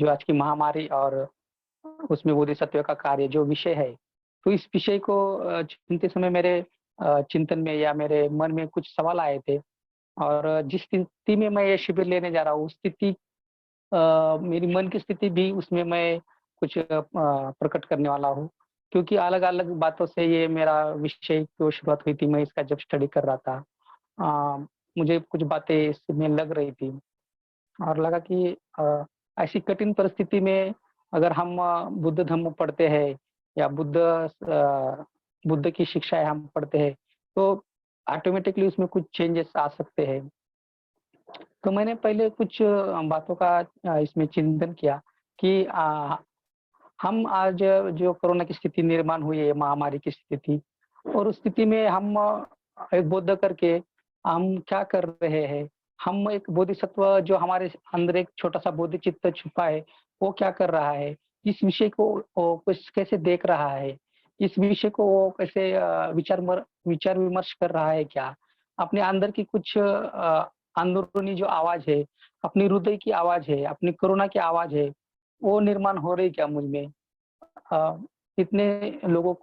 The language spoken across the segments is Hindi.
जो आज की महामारी और उसमें बोधिसत्व का कार्य जो विषय है, तो इस विषय को चुनते समय मेरे चिंतन में या मेरे मन में कुछ सवाल आए थे और जिस स्थिति में मैं ये शिविर लेने जा रहा हूँ, उस स्थिति मेरी मन की स्थिति भी उसमें मैं कुछ प्रकट करने वाला हूँ। क्योंकि अलग-अलग बातों से ये मेरा विषय को शुरुआत हुई थी, मैं इसका जब स्टडी कर रहा था। मुझे कुछ बातें इसमें लग रही थी और लगा कि ऐसी कठिन परिस्थिति में अगर हम बुद्ध धम्म पढ़ते हैं या बुद्ध की शिक्षाएँ हम पढ़ते हैं, तो ऑटोमैटिकली उसमें कुछ चेंजेस आ सकते हैं। तो मैंने पहले कुछ बातों का इसमें चिंतन किया कि हम आज जो कोरोना की स्थिति निर्माण हुई है, महामारी की स्थिति और उस स्थिति में हम एक बौद्ध करके हम क्या कर रहे हैं? हम एक बोधिसत्व जो हमारे अंदर एक छोटा-सा बोधिचित्त छुपा है, वो क्या कर रहा है? इस विषय को वो कुछ कैसे देख रहा है? इस विषय को वो कैसे विचार-विमर्श कर रहा है क्या? अपने अंदर की कुछ अंदरूनी जो आवाज़ है, अपनी हृदय की आवाज़ है, अपनी करुणा की आवाज़ है, वो निर्माण हो रही क्या मुझ में? अ, इतने लोगों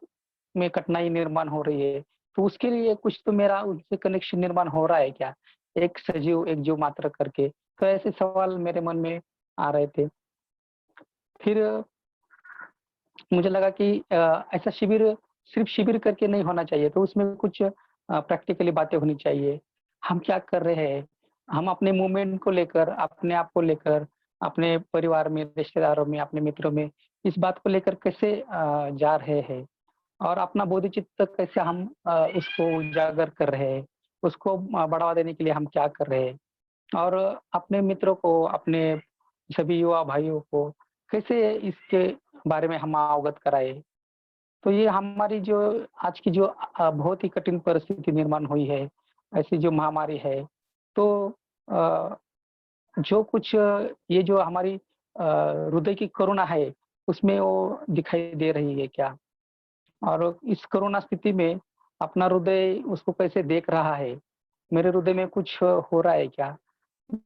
में कठिनाई निर्माण हो रही है, तो उसके लिए कुछ तो मेरा उनसे कनेक्शन निर्माण हो रहा है क्या? एक सजीव, एक जीव मात्र करके। तो ऐसे सवाल मेरे मन में आ रहे थे। फिर मुझे लगा कि ऐसा शिविर सिर्फ़ शिविर करके नहीं होना चाहिए, तो उसमें कुछ प्रैक्टिकली बातें होनी चाहिए। हम क्या कर रहे हैं? हम अपने मूवमेंट को लेकर, अपने आप को लेकर, अपने परिवार में, रिश्तेदारों में, अपने मित्रों में, इस बात को लेकर कैसे जा रहे हैं? और अपना बोधिचित्त कैसे हम उसको उजागर कर रहे हैं? उसको बढ़ावा देने के लिए हम क्या कर रहे हैं? और अपने मित्रों को, अपने सभी युवा भाइयों को कैसे इसके बारे में हम अवगत कराएँ? तो ये हमारी जो आज की जो बहुत ही कठिन परिस्थिति निर्माण हुई है, ऐसी जो महामारी है, तो अ, जो कुछ ये जो हमारी हृदय की करुणा है, उसमें वो दिखाई दे रही है क्या? और इस कोरोना स्थिति में अपना हृदय उसको कैसे देख रहा है? मेरे हृदय में कुछ हो रहा है क्या?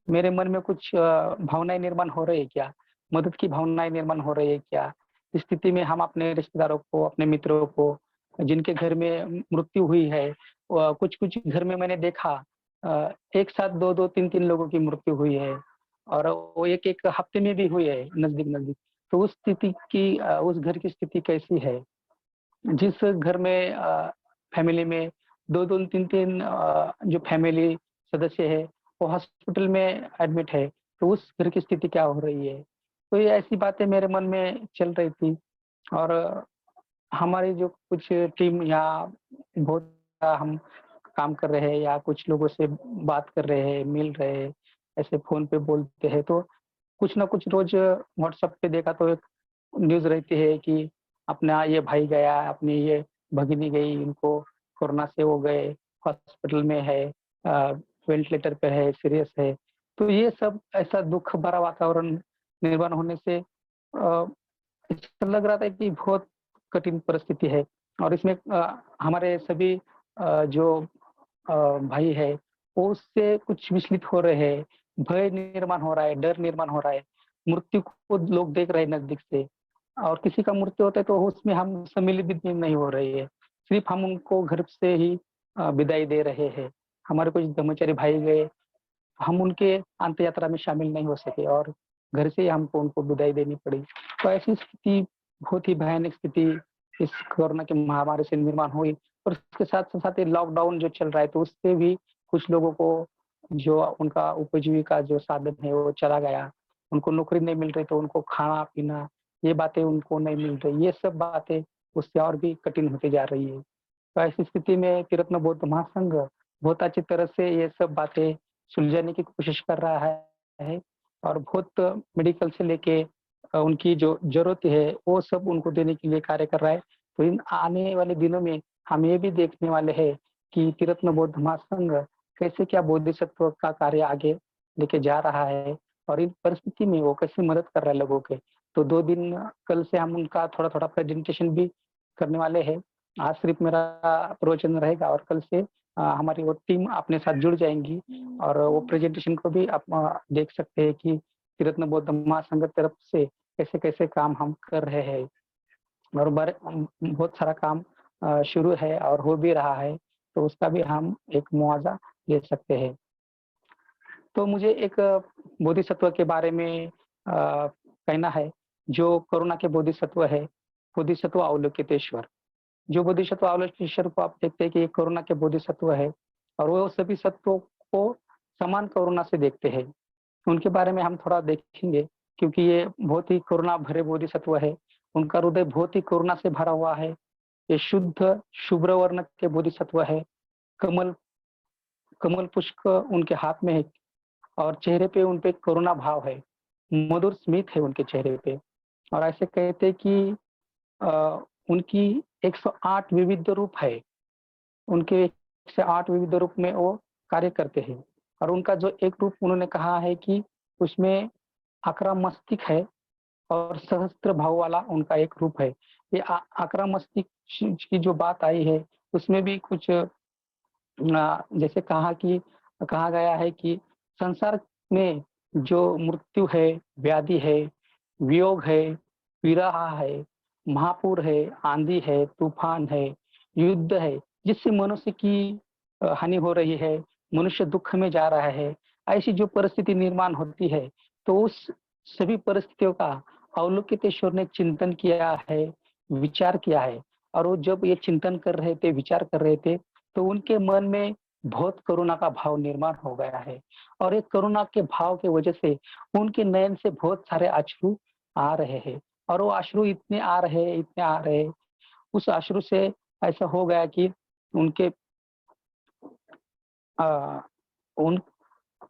मेरे मन में कुछ भावनाएँ निर्माण हो रही है क्या? मदद की भावनाएँ निर्माण हो रही है क्या? इस स्थिति में हम अपने रिश्तेदारों को, अपने मित्रों को, जिनके घर में मृत्यु हुई है कुछ-कुछ घर में मैंने देखा एक साथ 2-2 3-3 लोगों की मृत्यु हुई है और वो एक-एक हफ्ते में भी हुई है नज़दीक-नज़दीक। तो उस स्थिति की उस घर की स्थिति कैसी है? जिस घर में फैमिली में 2-2 3-3 जो फैमिली सदस्य है, वो हॉस्पिटल में एडमिट है, तो उस घर की स्थिति क्या हो रही है? तो ये ऐसी बातें मेरे मन में चल रही थी और हमारी जो कुछ टीम या बहुत हम काम कर रहे हैं या कुछ लोगों से बात कर रहे हैं, मिल रहे हैं, ऐसे फ़ोन पे बोलते हैं, तो कुछ ना कुछ रोज़ व्हाट्सएप पे देखा तो एक न्यूज़ रहती है कि अपना ये भाई गया, अपनी ये भगिनी गई, इनको कोरोना से हो गए, हॉस्पिटल में है अ, वेंटिलेटर पे है, सीरियस है। तो ये सब ऐसा दुःख भरा वातावरण निर्माण होने से ऐसा लग रहा था कि बहुत कठिन परिस्थिति है और इसमें हमारे सभी जो भाई है, वो उससे कुछ विचलित हो रहे हैं, भय निर्माण हो रहा है, डर निर्माण हो रहा है, मृत्यु को लोग देख रहे हैं नज़दीक से और किसी का मृत्यु होता है तो उसमें हम सम्मिलित भी नहीं हो रही है। सिर्फ़ हम उनको घर से ही विदाई दे रहे हैं। हमारे कुछ ब्रह्मचारी भाई गए, हम उनके अंत यात्रा में शामिल नहीं हो सके और घर से ही हमको उनको विदाई देनी पड़ी। तो ऐसी स्थिति बहुत ही भयानक स्थिति इस कोरोना की महामारी से निर्माण हुई और उसके साथ-साथ ये लॉकडाउन जो चल रहा है तो उससे भी कुछ लोगों को जो उनका उपजीविका जो साधन है वो चला गया। उनको नौकरी नहीं मिल रही तो उनको खाना-पीना ये बातें उनको नहीं मिल रही। ये सब बातें उससे और भी कठिन होती जा रही है। तो ऐसी स्थिति में तिरत्न बौद्ध महासंघ बहुत अच्छी तरह से ये सब बातें सुलझाने की कोशिश कर रहा है और बहुत मेडिकल से लेके उनकी जो ज़रूरत है, वो सब उनको देने के लिए कार्य कर रहा है। तो इन आने वाले दिनों में हम ये भी देखने वाले हैं कि तिरत्न बौद्ध महासंघ कैसे क्या बोधिसत्व का कार्य आगे लेके जा रहा है और इन परिस्थिति में वो कैसे मदद कर रहा है लोगों के। तो 2 दिन कल से हम उनका थोड़ा-थोड़ा प्रेज़ेंटेशन भी करने वाले हैं। आज सिर्फ़ मेरा प्रवचन रहेगा और कल से हमारी वो टीम अपने साथ जुड़ जाएँगी और वो प्रेज़ेंटेशन को भी आप देख सकते हैं कि त्रिरत्न बौद्ध महासंघ तरफ से कैसे-कैसे काम हम कर रहे हैं और बहुत सारा काम शुरू है और हो भी रहा है, तो उसका भी हम एक मुआवज़ा ले सकते हैं। तो मुझे एक बोधिसत्व के बारे में कहना है, जो कोरोना के बोधिसत्व है, बोधिसत्व अवलोकितेश्वर। जो बोधिसत्व अवलोकेश्वर को आप देखते हैं कि ये कोरोना के बोधिसत्व है और वो सभी सत्वों को समान करुणा से देखते हैं। उनके बारे में हम थोड़ा देखेंगे क्योंकि ये बहुत ही करुणा भरे बोधिसत्व है। उनका हृदय बहुत ही करुणा से भरा हुआ है। ये शुद्ध शुभ्र वर्ण के बोधिसत्व है। कमल कमल पुष्प उनके हाथ में है और चेहरे पे उनपे करुणा भाव है। मधुर स्मित है उनके चेहरे पे और ऐसे कहते हैं कि उनकी 108 विविध रूप है। उनके 108 विविध रूप में वो कार्य करते हैं और उनका जो एक रूप उन्होंने कहा है कि उसमें आकरा मस्तिष्क है और सहस्त्र भाव वाला उनका एक रूप है। ये आकरा मस्तिष्क की जो बात आई है, उसमें भी कुछ जैसे कहा गया है कि संसार में जो मृत्यु है, व्याधि है, वियोग है, विरह है, महापुर है, आंधी है, तूफान है, युद्ध है, जिससे मनुष्य की हानि हो रही है, मनुष्य दुःख में जा रहा है, ऐसी जो परिस्थिति निर्माण होती है, तो उस सभी परिस्थितियों का अवलोकितेश्वर ने चिंतन किया है, विचार किया है और वो जब ये चिंतन कर रहे थे, विचार कर रहे थे, तो उनके मन में बहुत करुणा का भाव निर्माण हो गया है और एक करुणा के भाव की वजह से उनके नयन से बहुत सारे अश्रु आ रहे हैं और वो अश्रु इतने आ रहे हैं, इतने आ रहे हैं, उस अश्रु से ऐसा हो गया कि उनके अ, उन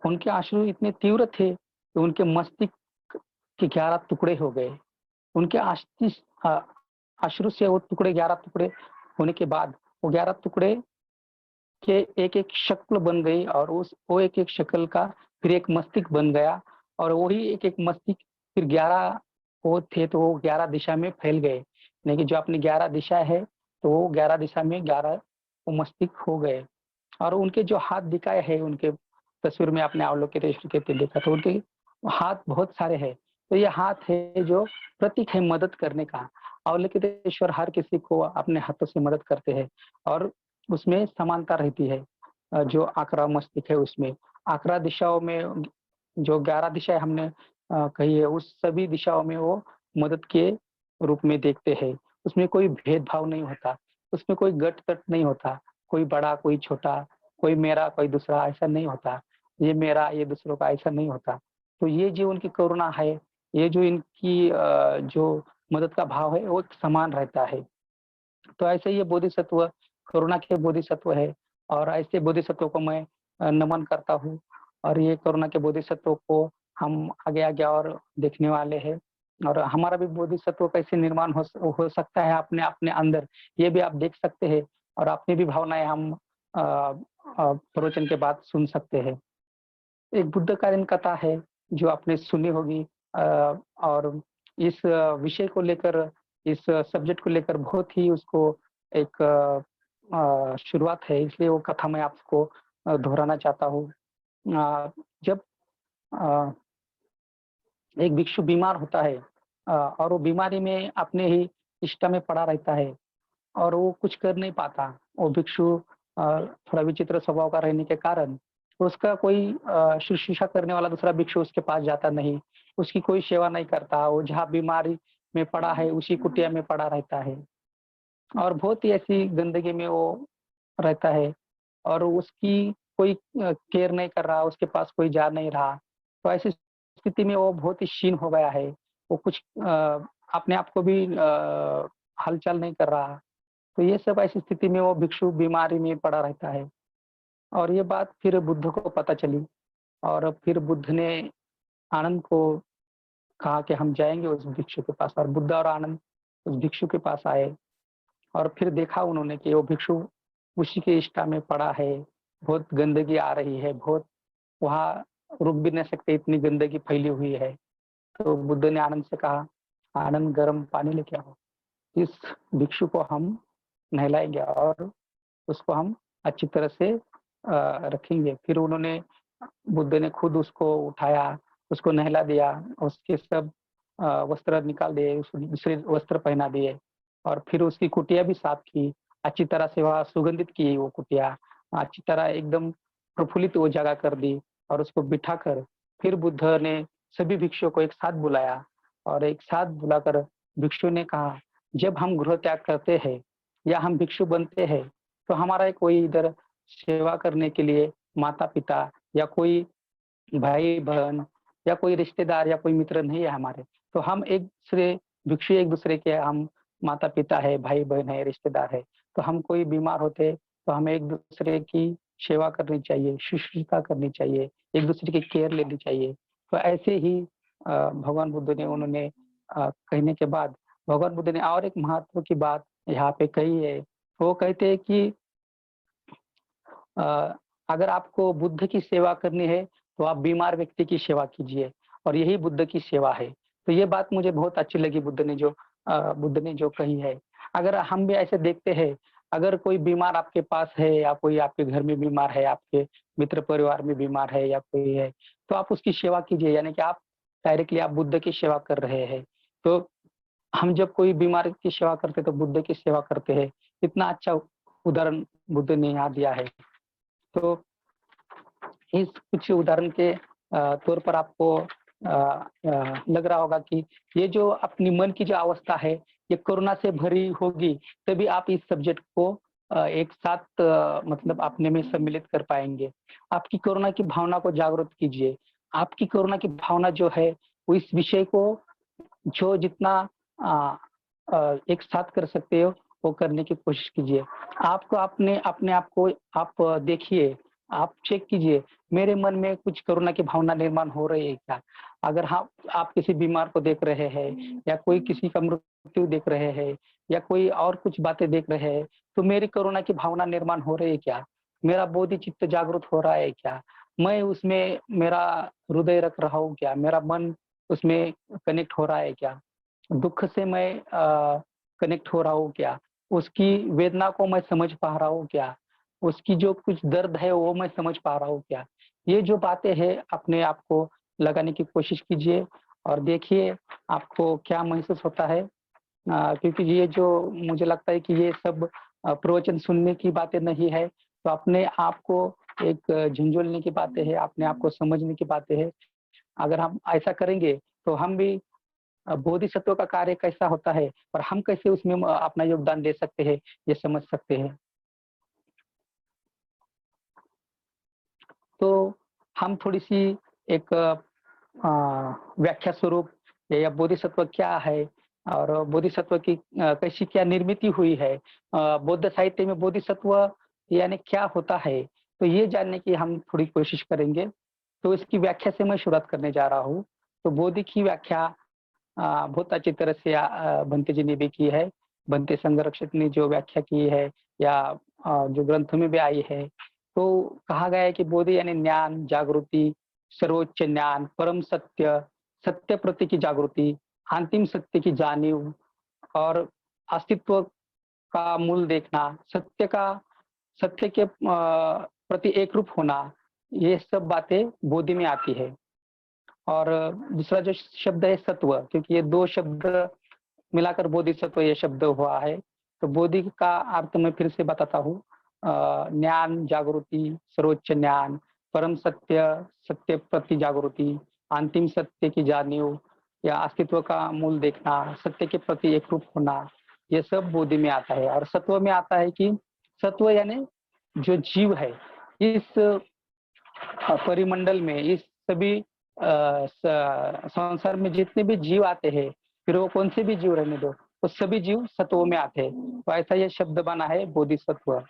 उनके अश्रु इतने तीव्र थे कि उनके मस्तिष्क के 11 टुकड़े हो गए। उनके अश्रु से वो टुकड़े 11 टुकड़े होने के बाद वो 11 टुकड़े के एक-एक शक्ल बन गई और उस वो एक-एक शक्ल का फिर एक मस्तिष्क बन गया और वही एक-एक मस्तिष्क फिर 11 वो थे तो वो 11 दिशा में फैल गए। यानी कि जो अपनी 11 दिशा है, तो वो 11 दिशा में 11 वो मस्तिष्क हो गए और उनके जो हाथ दिखाए हैं उनके तस्वीर में आपने अवलोकितेश्वर के देखा तो उनके हाथ बहुत सारे हैं। तो ये हाथ है जो प्रतीक है मदद करने का। अवलोकितेश्वर हर किसी को अपने हाथों से मदद करते हैं और उसमें समानता रहती है। जो आकरा मस्तिष्क है उसमें। आकरा दिशाओं में जो 11 दिशाएँ हमने कही है उस सभी दिशाओं में वो मदद के रूप में देखते हैं। उसमें कोई भेदभाव नहीं होता, उसमें कोई गट-तट नहीं होता, कोई बड़ा, कोई छोटा, कोई मेरा, कोई दूसरा ऐसा नहीं होता। ये मेरा, ये दूसरों का ऐसा नहीं होता। तो ये जो उनकी करुणा है, ये जो इनकी जो मदद का भाव है वो समान रहता है। तो ऐसे ही ये बोधिसत्व करुणा के बोधिसत्व है और ऐसे बोधिसत्व को मैं नमन करता हूँ और ये करुणा के बोधिसत्व को हम आगे-आगे और देखने वाले हैं और हमारा भी बोधिसत्व कैसे निर्माण हो सकता है अपने अपने अंदर, ये भी आप देख सकते हैं और अपनी भी भावनाएँ हम प्रवचन के बाद सुन सकते हैं। एक बुद्धकालीन कथा है जो आपने सुनी होगी अ, और इस विषय को लेकर इस सब्जेक्ट को लेकर बहुत ही उसको एक शुरुआत है इसलिए वो कथा मैं आपको दोहराना चाहता हूँ। जब अ, एक भिक्षु बीमार होता है और वो बीमारी में अपने ही इष्ट में पड़ा रहता है और वो कुछ कर नहीं पाता। वो भिक्षु थोड़ा विचित्र स्वभाव का रहने के कारण उसका कोई शुश्रूषा करने वाला दूसरा भिक्षु उसके पास जाता नहीं, उसकी कोई सेवा नहीं करता, वो जहाँ बीमारी में पड़ा है उसी कुटिया में पड़ा रहता है और बहुत ही ऐसी गंदगी में वो रहता है और उसकी कोई केयर नहीं कर रहा, उसके पास कोई जा नहीं रहा। तो ऐसी स्थिति में वो बहुत ही क्षीण हो गया है। वो कुछ अपने आप को भी हलचल नहीं कर रहा। तो ये सब ऐसी स्थिति में वो भिक्षु बीमारी में पड़ा रहता है और ये बात फिर बुद्ध को पता चली और फिर बुद्ध ने आनंद को कहा कि हम जाएँगे उस भिक्षु के पास और बुद्ध और आनंद उस भिक्षु के पास आए और फिर देखा उन्होंने कि वो भिक्षु उसी के इष्टा में पड़ा है, बहुत गंदगी आ रही है, बहुत वहाँ रुक भी नहीं सकते इतनी गंदगी फैली हुई है। तो बुद्ध ने आनंद से कहा, "आनंद गर्म पानी लेके आओ।" इस भिक्षु को हम नहलाएँगे और उसको हम अच्छी तरह से रखेंगे। फिर उन्होंने बुद्ध ने खुद उसको उठाया उसको नहला दिया, उसके सब वस्त्र निकाल दिए, उसको दूसरे वस्त्र पहना दिए और फिर उसकी कुटिया भी साफ की, अच्छी तरह से वहाँ सुगंधित की वो कुटिया, अच्छी तरह एकदम प्रफुल्लित वो जगह कर दी और उसको बिठाकर फिर बुद्ध ने सभी भिक्षुओं को एक साथ बुलाया और एक साथ बुलाकर भिक्षु ने कहा, जब हम गृह त्याग करते हैं या हम भिक्षु बनते हैं, तो हमारा कोई इधर सेवा करने के लिए माता-पिता या कोई भाई-बहन या कोई रिश्तेदार या कोई मित्र नहीं है हमारे। तो हम एक-दूसरे भिक्षु एक-दूसरे के हम माता-पिता है, भाई-बहन है, रिश्तेदार है। तो हम कोई बीमार होते तो हमें एक-दूसरे की सेवा करनी चाहिए, शुश्रूषा करनी चाहिए, एक-दूसरे की केयर लेनी चाहिए। तो ऐसे ही भगवान बुद्ध ने उन्होंने कहने के बाद भगवान बुद्ध ने और एक महत्व की बात यहाँ पे कही है। वो कहते हैं कि अ, अगर आपको बुद्ध की सेवा करनी है, तो आप बीमार व्यक्ति की सेवा कीजिए और यही बुद्ध की सेवा है। तो ये बात मुझे बहुत अच्छी लगी बुद्ध ने जो कही है। अगर हम भी ऐसे देखते हैं, अगर कोई बीमार आपके पास है या कोई आपके घर में बीमार है, आपके मित्र परिवार में बीमार है या कोई है, तो आप उसकी सेवा कीजिए, यानी कि आप डायरेक्टली आप बुद्ध की सेवा कर रहे हैं। तो हम जब कोई बीमार की सेवा करते हैं, तो बुद्ध की सेवा करते हैं। इतना अच्छा उदाहरण बुद्ध ने यहाँ दिया है। तो इस कुछ उदाहरण के तौर पर आपको लग रहा होगा कि ये जो अपनी मन की जो अवस्था है, ये कोरोना से भरी होगी, तभी आप इस सब्जेक्ट को एक साथ मतलब अपने में सम्मिलित कर पाएँगे। आपकी कोरोना की भावना को जागृत कीजिए। आपकी कोरोना की भावना जो है, वो इस विषय को जो जितना अ एक साथ कर सकते हो, वो करने की कोशिश कीजिए। आपको अपने अपने आप को आप देखिए, आप चेक कीजिए, मेरे मन में कुछ करुणा की भावना निर्माण हो रही है क्या? अगर हाँ, आप किसी बीमार को देख रहे हैं या कोई किसी का मृत्यु देख रहे हैं या कोई और कुछ बातें देख रहे हैं, तो मेरी करुणा की भावना निर्माण हो रही है क्या? मेरा बोधिचित्त जागृत हो रहा है क्या? मैं उसमें मेरा हृदय रख रहा हूँ क्या? मेरा मन उसमें कनेक्ट हो रहा है क्या? दुःख से मैं कनेक्ट हो रहा हूँ क्या? उसकी वेदना को मैं समझ पा रहा हूँ क्या? उसकी जो कुछ दर्द है वो मैं समझ पा रहा हूँ क्या? ये जो बातें हैं अपने आप को लगाने की कोशिश कीजिए और देखिए आपको क्या महसूस होता है। क्योंकि ये जो मुझे लगता है कि ये सब प्रवचन सुनने की बातें नहीं है, तो अपने आप को एक झंझोड़ने की बातें हैं, अपने आप को समझने की बातें हैं। अगर हम ऐसा करेंगे तो हम भी बोधिसत्व का कार्य कैसा होता है और हम कैसे उसमें अपना योगदान दे सकते हैं, ये समझ सकते हैं। तो हम थोड़ी-सी एक व्याख्या स्वरूप या बोधिसत्व क्या है और बोधिसत्व की कैसी क्या निर्मिति हुई है। बौद्ध साहित्य में बोधिसत्व यानी क्या होता है, तो ये जानने की हम थोड़ी कोशिश करेंगे। तो इसकी व्याख्या से मैं शुरुआत करने जा रहा हूँ। तो बोधि की व्याख्या बहुत अच्छी तरह से भंते जी ने भी की है। भंते संरक्षक ने जो व्याख्या की है या जो ग्रंथों में भी आई है, तो कहा गया है कि बोधि यानी ज्ञान, जागृति, सर्वोच्च ज्ञान, परम सत्य, सत्य प्रति की जागृति, अंतिम सत्य की जानिव और अस्तित्व का मूल देखना, सत्य के प्रति एकरूप होना, ये सब बातें बोधि में आती है। और दूसरा जो शब्द है सत्व, क्योंकि ये 2 शब्द मिलाकर बोधिसत्व ये शब्द हुआ है। तो बोधि का अर्थ मैं फिर से बताता हूँ। ज्ञान, जागृति, सर्वोच्च ज्ञान, परम सत्य, सत्य प्रति जागृति, अंतिम सत्य की जानिव या अस्तित्व का मूल देखना, सत्य के प्रति एकरूप होना, ये सब बोधि में आता है। और सत्व में आता है कि सत्व यानी जो जीव है, इस परिमंडल में इस सभी संसार में जितने भी जीव आते हैं, फिर वो कौन से भी जीव रहने दो, वो सभी जीव सत्वों में आते हैं। तो ऐसा ये शब्द बना है बोधिसत्व।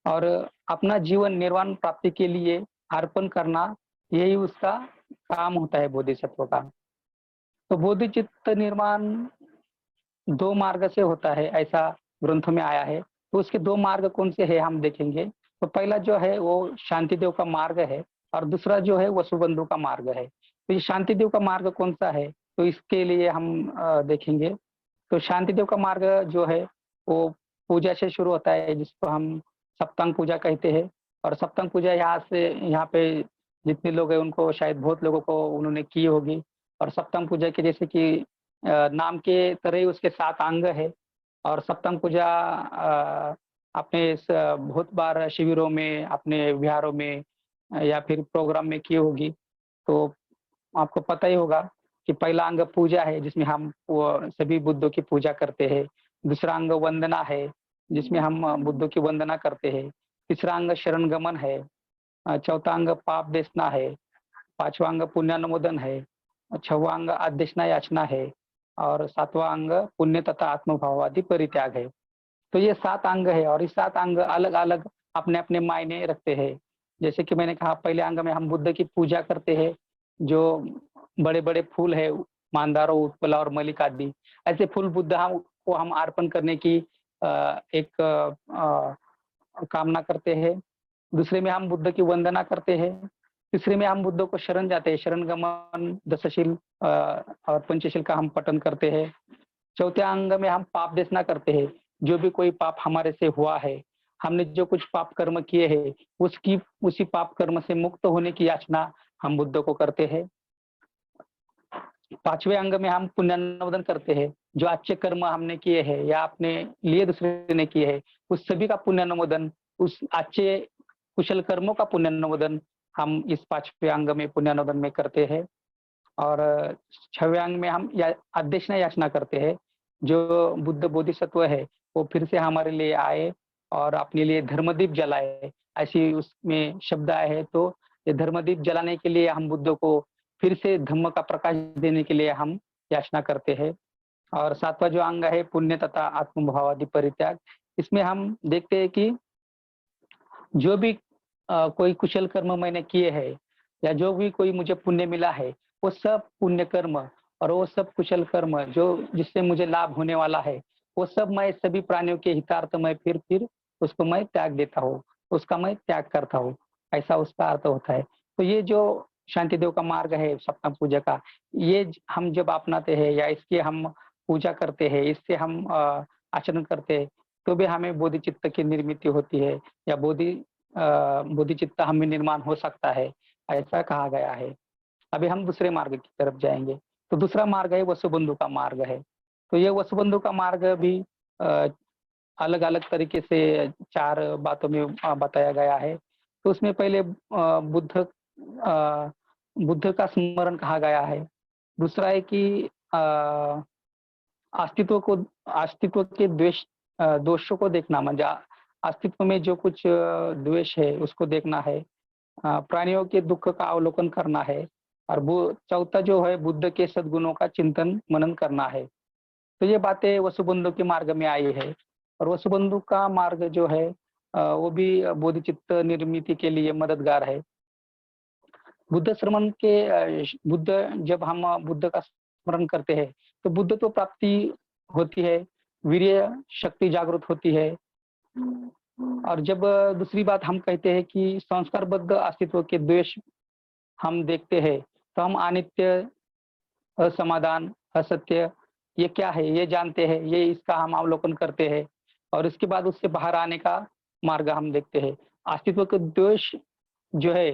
और अपना जीवन निर्वाण प्राप्ति के लिए अर्पण करना, यही उसका काम होता है बोधिसत्व का। तो बोधिचित्त निर्माण 2 मार्ग से होता है, ऐसा ग्रंथों में आया है। तो उसके 2 मार्ग कौन से हैं हम देखेंगे। तो पहला जो है वो शांतिदेव का मार्ग है और दूसरा जो है वसुबंधु का मार्ग है। तो ये शांतिदेव का मार्ग कौन-सा है, तो इसके लिए हम देखेंगे। तो शांतिदेव का मार्ग जो है वो पूजा से शुरू होता है, जिसको हम सप्तांग पूजा कहते हैं और सप्तांग पूजा यहाँ पे जितने लोग हैं उनको शायद बहुत लोगों को उन्होंने की होगी। और सप्तम पूजा के जैसे कि नाम के तरह ही उसके 7 अंग है। और सप्तम पूजा आपने बहुत बार शिविरों में, अपने विहारों में या फिर प्रोग्राम में की होगी। तो आपको पता ही होगा कि पहला अंग पूजा है, जिसमें हम वो सभी बुद्धों की पूजा करते हैं। दूसरा अंग वंदना है, जिसमें हम बुद्धों की वंदना करते हैं। तीसरा अंग शरणगमन है। चौथा अंग पाप देशना है। पांचवा अंग पुण्यानुमोदन है। छठवां अंग आदेशना याचना है। और सातवां अंग पुण्य तथा आत्मभावादि परित्याग है। तो ये 7 अंग है और ये 7 अंग अलग-अलग अपने-अपने मायने रखते हैं। जैसे कि मैंने कहा पहले अंग में हम बुद्ध की पूजा करते हैं, जो बड़े-बड़े फूल है, मांदारो, उत्पला और मल्लिका आदि। ऐसे फूल बुद्ध हम को हम अर्पण करने की एक कामना करते हैं। दूसरे में हम बुद्ध की वंदना करते हैं। तीसरे में हम बुद्ध को शरण जाते हैं, शरणगमन, दशशील और पंचशील का हम पठन करते हैं। चौथे अंग में हम पाप देशना करते हैं। जो भी कोई पाप हमारे से हुआ है, हमने जो कुछ पाप कर्म किए हैं, उसकी उसी पाप कर्म से मुक्त होने की याचना हम बुद्ध को करते हैं। पांचवें अंग में हम पुण्यानुमोदन करते हैं। जो अच्छे कर्म हमने किए हैं या अपने लिए दूसरे ने किए हैं, उस सभी का पुण्यानुमोदन, उस अच्छे कुशल कर्मों का पुण्यानुमोदन हम इस पांचवें अंग में पुण्यानुमोदन में करते हैं। और छठवें अंग में हम या अध्यक्षना याचना करते हैं। जो बुद्ध बोधिसत्व है, वो फिर से हमारे लिए आए और अपने लिए धर्मदीप जलाए, ऐसी उसमें शब्द आए हैं। तो ये धर्मदीप जलाने के लिए हम बुद्ध को फिर से धम्म का प्रकाश देने के लिए हम याचना करते हैं। और 7वां जो अंग है पुण्य तथा आत्मभावादि परित्याग, इसमें हम देखते हैं कि जो भी कोई कुशल कर्म मैंने किए हैं या जो भी कोई मुझे पुण्य मिला है, वो सब पुण्य कर्म और वो सब कुशल कर्म जो जिससे मुझे लाभ होने वाला है, वो सब मैं सभी प्राणियों के हितार्थ में फिर उसको मैं त्याग देता हूँ, उसका मैं त्याग करता हूँ, ऐसा उसका अर्थ होता है। तो ये जो शांतिदेव का मार्ग है सप्तम पूजा का, ये हम जब अपनाते हैं या इसकी हम पूजा करते हैं, इससे हम आचरण करते हैं, तो भी हमें बोधिचित्त की निर्मिति होती है या बोधिचित्त हम में निर्माण हो सकता है, ऐसा कहा गया है। अभी हम दूसरे मार्ग की तरफ जाएँगे। तो दूसरा मार्ग है वसुबंधु का मार्ग है। तो ये वसुबंधु का मार्ग भी अ, अलग-अलग तरीके से 4 बातों में बताया गया है। तो उसमें पहले बुद्ध का स्मरण कहा गया है। दूसरा है कि अ, अस्तित्व को अस्तित्व के दोषों को देखना, म्हणजे अस्तित्व में जो कुछ द्वेष है उसको देखना है। प्राणियों के दुःख का अवलोकन करना है। और वो चौथा जो है बुद्ध के सद्गुणों का चिंतन मनन करना है। तो ये बातें वसुबंधु के मार्ग में आई है। और वसुबंधु का मार्ग जो है वो भी बोधिचित्त निर्मिति के लिए मददगार है। बुद्ध श्रमण के बुद्ध जब हम बुद्ध का स्मरण करते हैं, तो बुद्ध तो प्राप्ति होती है, वीर्य शक्ति जागृत होती है। और जब दूसरी बात हम कहते हैं कि संस्कारबद्ध अस्तित्व के द्वेष हम देखते हैं, तो हम अनित्य, असमाधान, असत्य ये क्या है, ये जानते हैं, ये इसका हम अवलोकन करते हैं और इसके बाद उससे बाहर आने का मार्ग हम देखते हैं। अस्तित्व के द्वेष जो है,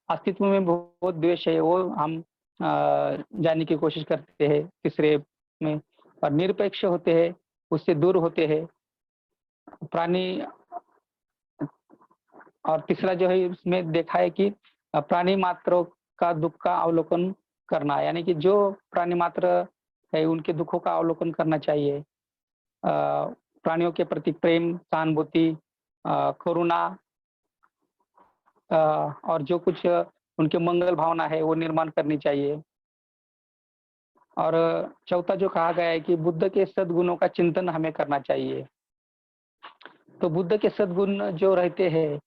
अस्तित्व में बहुत द्वेष है, वो हम जानने की कोशिश करते हैं तीसरे में। और निरपेक्ष होते हैं, उससे दूर होते हैं। प्राणी और तीसरा जो है उसमें देखा है कि प्राणी मात्रों का दुःख का अवलोकन करना, यानी कि जो प्राणी मात्र है उनके दुखों का अवलोकन करना चाहिए। प्राणियों के प्रति प्रेम, सहानुभूति, करुणा और जो कुछ उनके मंगल भावना है वो निर्माण करनी चाहिए। और चौथा जो कहा गया है कि बुद्ध के सद्गुणों का चिंतन हमें करना चाहिए। तो बुद्ध के सद्गुण जो रहते हैं,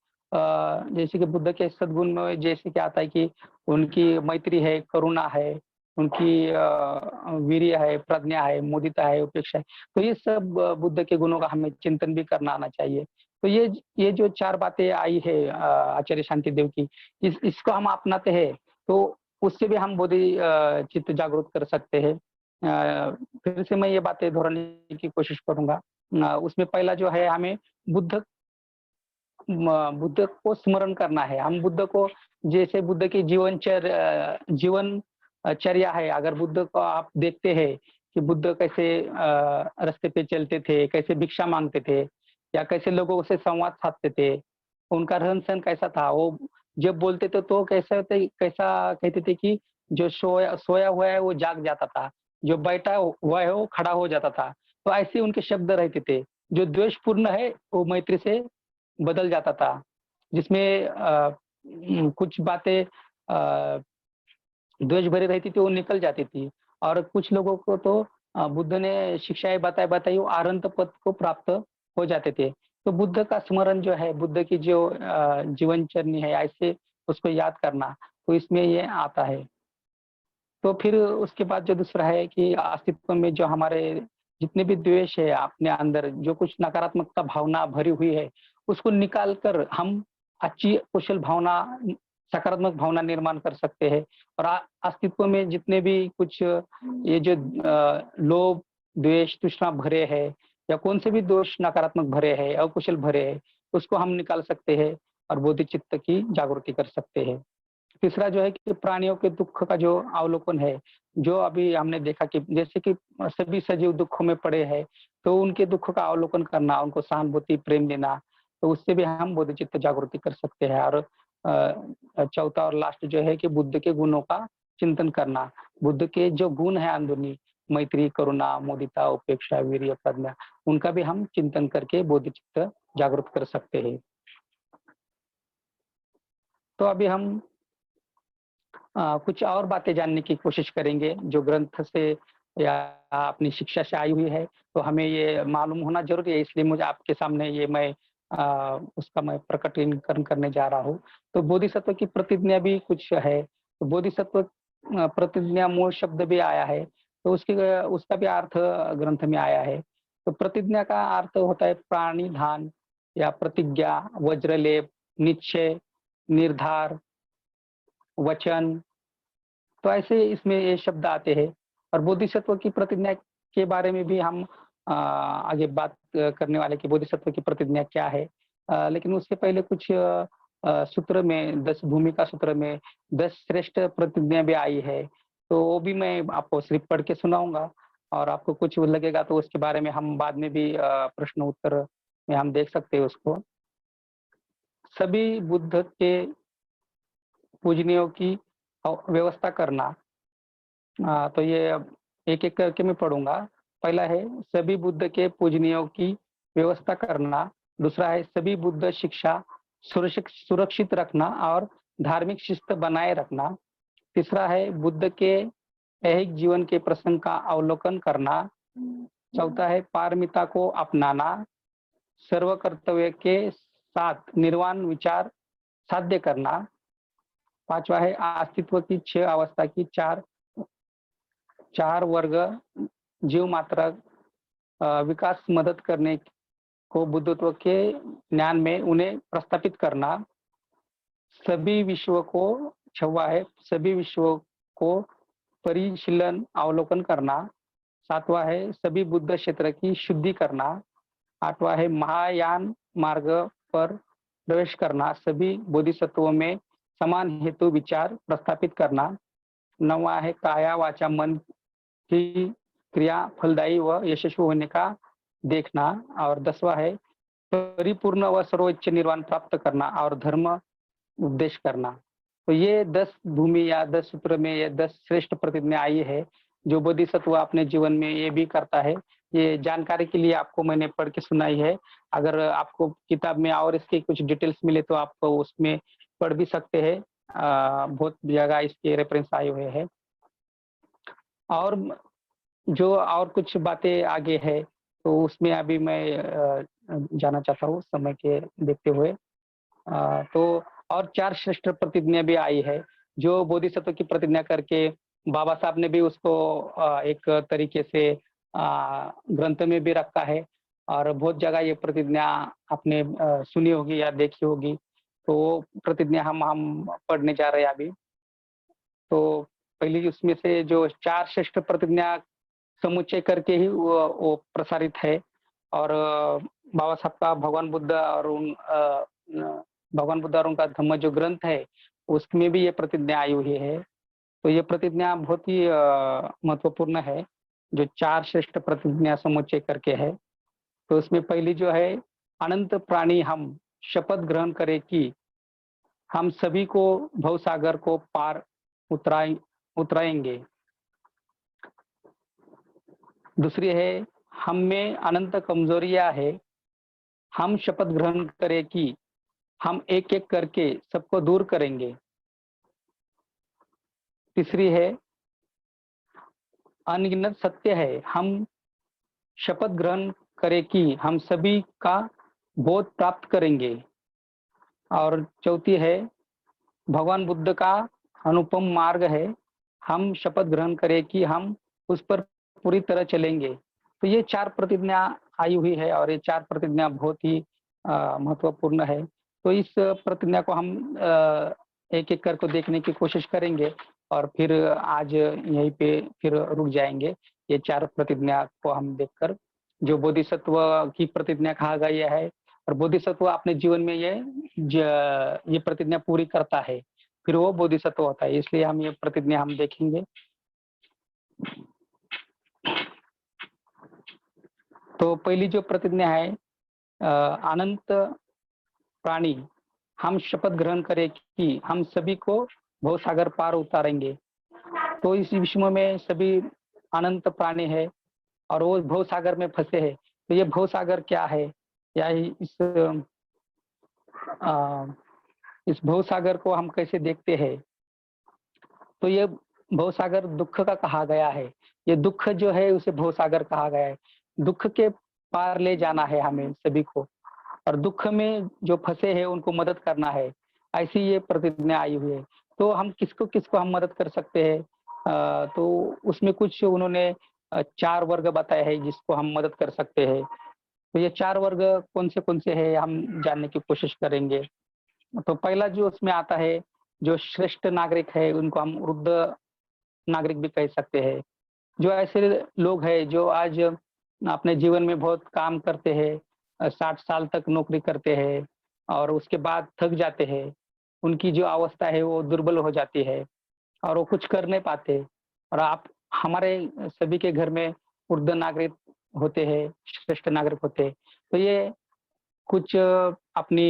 जैसे कि बुद्ध के सद्गुण में जैसे कि आता है कि उनकी मैत्री है, करुणा है, उनकी वीर्य है, प्रज्ञा है, मुदिता है, उपेक्षा है। तो ये सब बुद्ध के गुणों का हमें चिंतन भी करना आना चाहिए। तो ये जो 4 बातें आई है आचार्य शांतिदेव की, इसको हम अपनाते हैं, तो उससे भी हम चित्त जागृत कर सकते हैं। फिर से मैं ये बातें दोहराने की कोशिश करूँगा। उसमें पहला जो है हमें बुद्ध बुद्ध को स्मरण करना है। हम बुद्ध को जैसे बुद्ध की जीवन चर्या है, अगर बुद्ध को आप देखते हैं कि बुद्ध कैसे रास्ते पे चलते थे, कैसे भिक्षा माँगते थे या कैसे लोगों से संवाद साधते थे, उनका रहन-सहन कैसा था, वो जब बोलते थे तो कैसा कहते थे कि जो सोया सोया हुआ है वो जाग जाता था, जो बैठा हुआ है वो खड़ा हो जाता था। तो ऐसे उनके शब्द रहते थे, जो द्वेषपूर्ण है वो मैत्री से बदल जाता था, जिसमें कुछ बातें द्वेष भरी रहती थी, वो निकल जाती थी और कुछ लोगों को तो बुद्ध ने शिक्षाएँ बताई-बताई वो अरहंत पद को प्राप्त हो जाते थे। तो बुद्ध का स्मरण जो है, बुद्ध की जो जीवनचर्या है, ऐसे उसको याद करना, तो इसमें ये आता है। तो फिर उसके बाद जो दूसरा है कि अस्तित्व में जो हमारे जितने भी द्वेष है अपने अंदर, जो कुछ नकारात्मकता भावना भरी हुई है, उसको निकाल कर हम अच्छी कुशल भावना सकारात्मक भावना निर्माण कर सकते हैं और अस्तित्व में जितने भी कुछ ये जो लोभ, द्वेष, तृष्णा भरे हैं या कौन से भी दोष नकारात्मक भरे हैं, अकुशल भरे हैं, उसको हम निकाल सकते हैं और बोधिचित्त की जागृति कर सकते हैं। तीसरा जो है कि प्राणियों के दुःख का जो अवलोकन है, जो अभी हमने देखा कि जैसे कि सभी सजीव दुःखों में पड़े हैं, तो उनके दुःख का अवलोकन करना, उनको सहानुभूति, प्रेम देना, तो उससे भी हम बोधिचित्त जागृति कर सकते हैं और चौथा और लास्ट जो है कि बुद्ध के गुणों का चिंतन करना। बुद्ध के जो गुण हैं अंदरूनी, मैत्री, करुणा, मुदिता, उपेक्षा, वीर्य, प्रज्ञा, उनका भी हम चिंतन करके बोधिचित्त जागृत कर सकते हैं। तो अभी हम कुछ और बातें जानने की कोशिश करेंगे जो ग्रंथ से या अपनी शिक्षा से आई हुई है, तो हमें ये मालूम होना ज़रूरी है, इसलिए मुझे आपके सामने ये उसका मैं प्रकटीकरण करने जा रहा हूँ। तो बोधिसत्व की प्रतिज्ञा भी कुछ है, तो बोधिसत्व प्रतिज्ञा मूल शब्द भी आया है, तो उसका भी अर्थ ग्रंथ में आया है। तो प्रतिज्ञा का अर्थ होता है प्राणिधान या प्रतिज्ञा, वज्रलेप, निश्चय, निर्धार, वचन, तो ऐसे इसमें ये शब्द आते हैं और बोधिसत्व की प्रतिज्ञा के बारे में भी हम आगे बात करने वाले कि बोधिसत्व की प्रतिज्ञा क्या है। लेकिन उससे पहले कुछ सूत्र में 10 भूमिका सूत्र में 10 श्रेष्ठ प्रतिज्ञा भी आई है, तो वो भी मैं आपको सिर्फ पढ़ के सुनाऊँगा और आपको कुछ लगेगा तो उसके बारे में हम बाद में भी प्रश्न उत्तर में हम देख सकते हैं उसको। सभी बुद्ध के पूजनियों की व्यवस्था करना। तो ये अब एक-एक करके मैं पढ़ूँगा। पहला है सभी बुद्ध के पूजनियों की व्यवस्था करना, दूसरा है सभी बुद्ध शिक्षा सुरक्षित रखना और धार्मिक शिस्त बनाए रखना, तीसरा है बुद्ध के ऐहिक जीवन के प्रसंग का अवलोकन करना, चौथा है पारमिता को अपनाना, सर्व कर्तव्य के साथ निर्वाण विचार साध्य करना, पाँचवा है अस्तित्व की 6 अवस्था की 4 वर्ग जीव मात्रा विकास मदद करने को बुद्धत्व के ज्ञान में उन्हें प्रस्थापित करना, सभी विश्व को 6वां है सभी विश्व को परिशीलन अवलोकन करना, 7वां है सभी बुद्ध क्षेत्र की शुद्धि करना, 8वां है महायान मार्ग पर प्रवेश करना, सभी बोधिसत्वों में समान हेतु विचार प्रस्थापित करना, 9वां है काया वाचा मन की क्रिया फलदायी व यशस्वी होने का देखना और 10वां है परिपूर्ण व सर्वोच्च निर्वाण प्राप्त करना और धर्म उपदेश करना। तो ये 10 भूमि या 10 सूत्र में ये 10 श्रेष्ठ प्रतिज्ञा आई है, जो बोधिसत्व अपने जीवन में ये भी करता है। ये जानकारी के लिए आपको मैंने पढ़ के सुनाई है। अगर आपको किताब में और इसके कुछ डिटेल्स मिले तो आप उसमें पढ़ भी सकते हैं। बहुत जगह इसके रेफरेंस आए हुए हैं। और जो और कुछ बातें आगे है, तो उसमें अभी मैं जाना चाहता हूँ समय के देखते हुए। तो और 4 श्रेष्ठ प्रतिज्ञा भी आई है, जो बोधिसत्व की प्रतिज्ञा करके बाबा साहब ने भी उसको एक तरीके से ग्रंथ में भी रखा है और बहुत जगह ये प्रतिज्ञा आपने सुनी होगी या देखी होगी। तो वो प्रतिज्ञा हम पढ़ने जा रहे हैं अभी। तो पहली उसमें से जो 4 श्रेष्ठ प्रतिज्ञा समुच्चय करके ही वो प्रसारित है और बाबा साहब का भगवान बुद्ध और भगवान बुद्ध और उनका धम्म जो ग्रंथ है, उसमें भी ये प्रतिज्ञा आई हुई है। तो ये प्रतिज्ञा बहुत ही महत्वपूर्ण है, जो 4 श्रेष्ठ प्रतिज्ञा समुच्चय करके है। तो उसमें पहली जो है, अनंत प्राणी हम शपथ ग्रहण करें कि हम सभी को भवसागर को पार उतराएँगे। दूसरी है, हम में अनंत कमजोरियाँ है, हम शपथ ग्रहण करें कि हम एक-एक करके सबको दूर करेंगे। तीसरी है, अनगिनत सत्य है, हम शपथ ग्रहण करें कि हम सभी का बोध प्राप्त करेंगे। और चौथी है, भगवान बुद्ध का अनुपम मार्ग है, हम शपथ ग्रहण करें कि हम उस पर पूरी तरह चलेंगे। तो ये 4 प्रतिज्ञा आई हुई है और ये 4 प्रतिज्ञा बहुत ही महत्वपूर्ण है। तो इस प्रतिज्ञा को हम एक-एक करके देखने की कोशिश करेंगे और फिर आज यहीं पे फिर रुक जाएँगे। ये 4 प्रतिज्ञा को हम देखकर, जो बोधिसत्व की प्रतिज्ञा कहा गया है और बोधिसत्व अपने जीवन में ये प्रतिज्ञा पूरी करता है, फिर वो बोधिसत्व होता है। इसलिए हम ये प्रतिज्ञा हम देखेंगे। तो पहली जो प्रतिज्ञा है, अनंत प्राणी हम शपथ ग्रहण करें कि हम सभी को भवसागर पार उतारेंगे। तो इस विश्व में सभी अनंत प्राणी है और वो भवसागर में फँसे हैं। तो ये भवसागर क्या है? या अ, इस भवसागर को हम कैसे देखते हैं? तो ये भवसागर दुःख का कहा गया है। ये दुःख जो है उसे भवसागर कहा गया है। दुःख के पार ले जाना है हमें सभी को और दुःख में जो फँसे हैं उनको मदद करना है। ऐसी ये प्रतिज्ञा आई हुई है। तो हम किसको हम मदद कर सकते हैं? तो उसमें कुछ उन्होंने 4 वर्ग बताए हैं जिसको हम मदद कर सकते हैं। तो ये 4 वर्ग कौन से हैं हम जानने की कोशिश करेंगे। तो पहला जो उसमें आता है, जो श्रेष्ठ नागरिक है उनको हम वृद्ध नागरिक भी कह सकते हैं। जो ऐसे लोग हैं जो आज अपने जीवन में बहुत काम करते हैं, 60 साल तक नौकरी करते हैं और उसके बाद थक जाते हैं। उनकी जो अवस्था है वो दुर्बल हो जाती है और वो कुछ कर नहीं पाते। और आप हमारे सभी के घर में वृद्ध नागरिक होते हैं, श्रेष्ठ नागरिक होते हैं। तो ये कुछ अपनी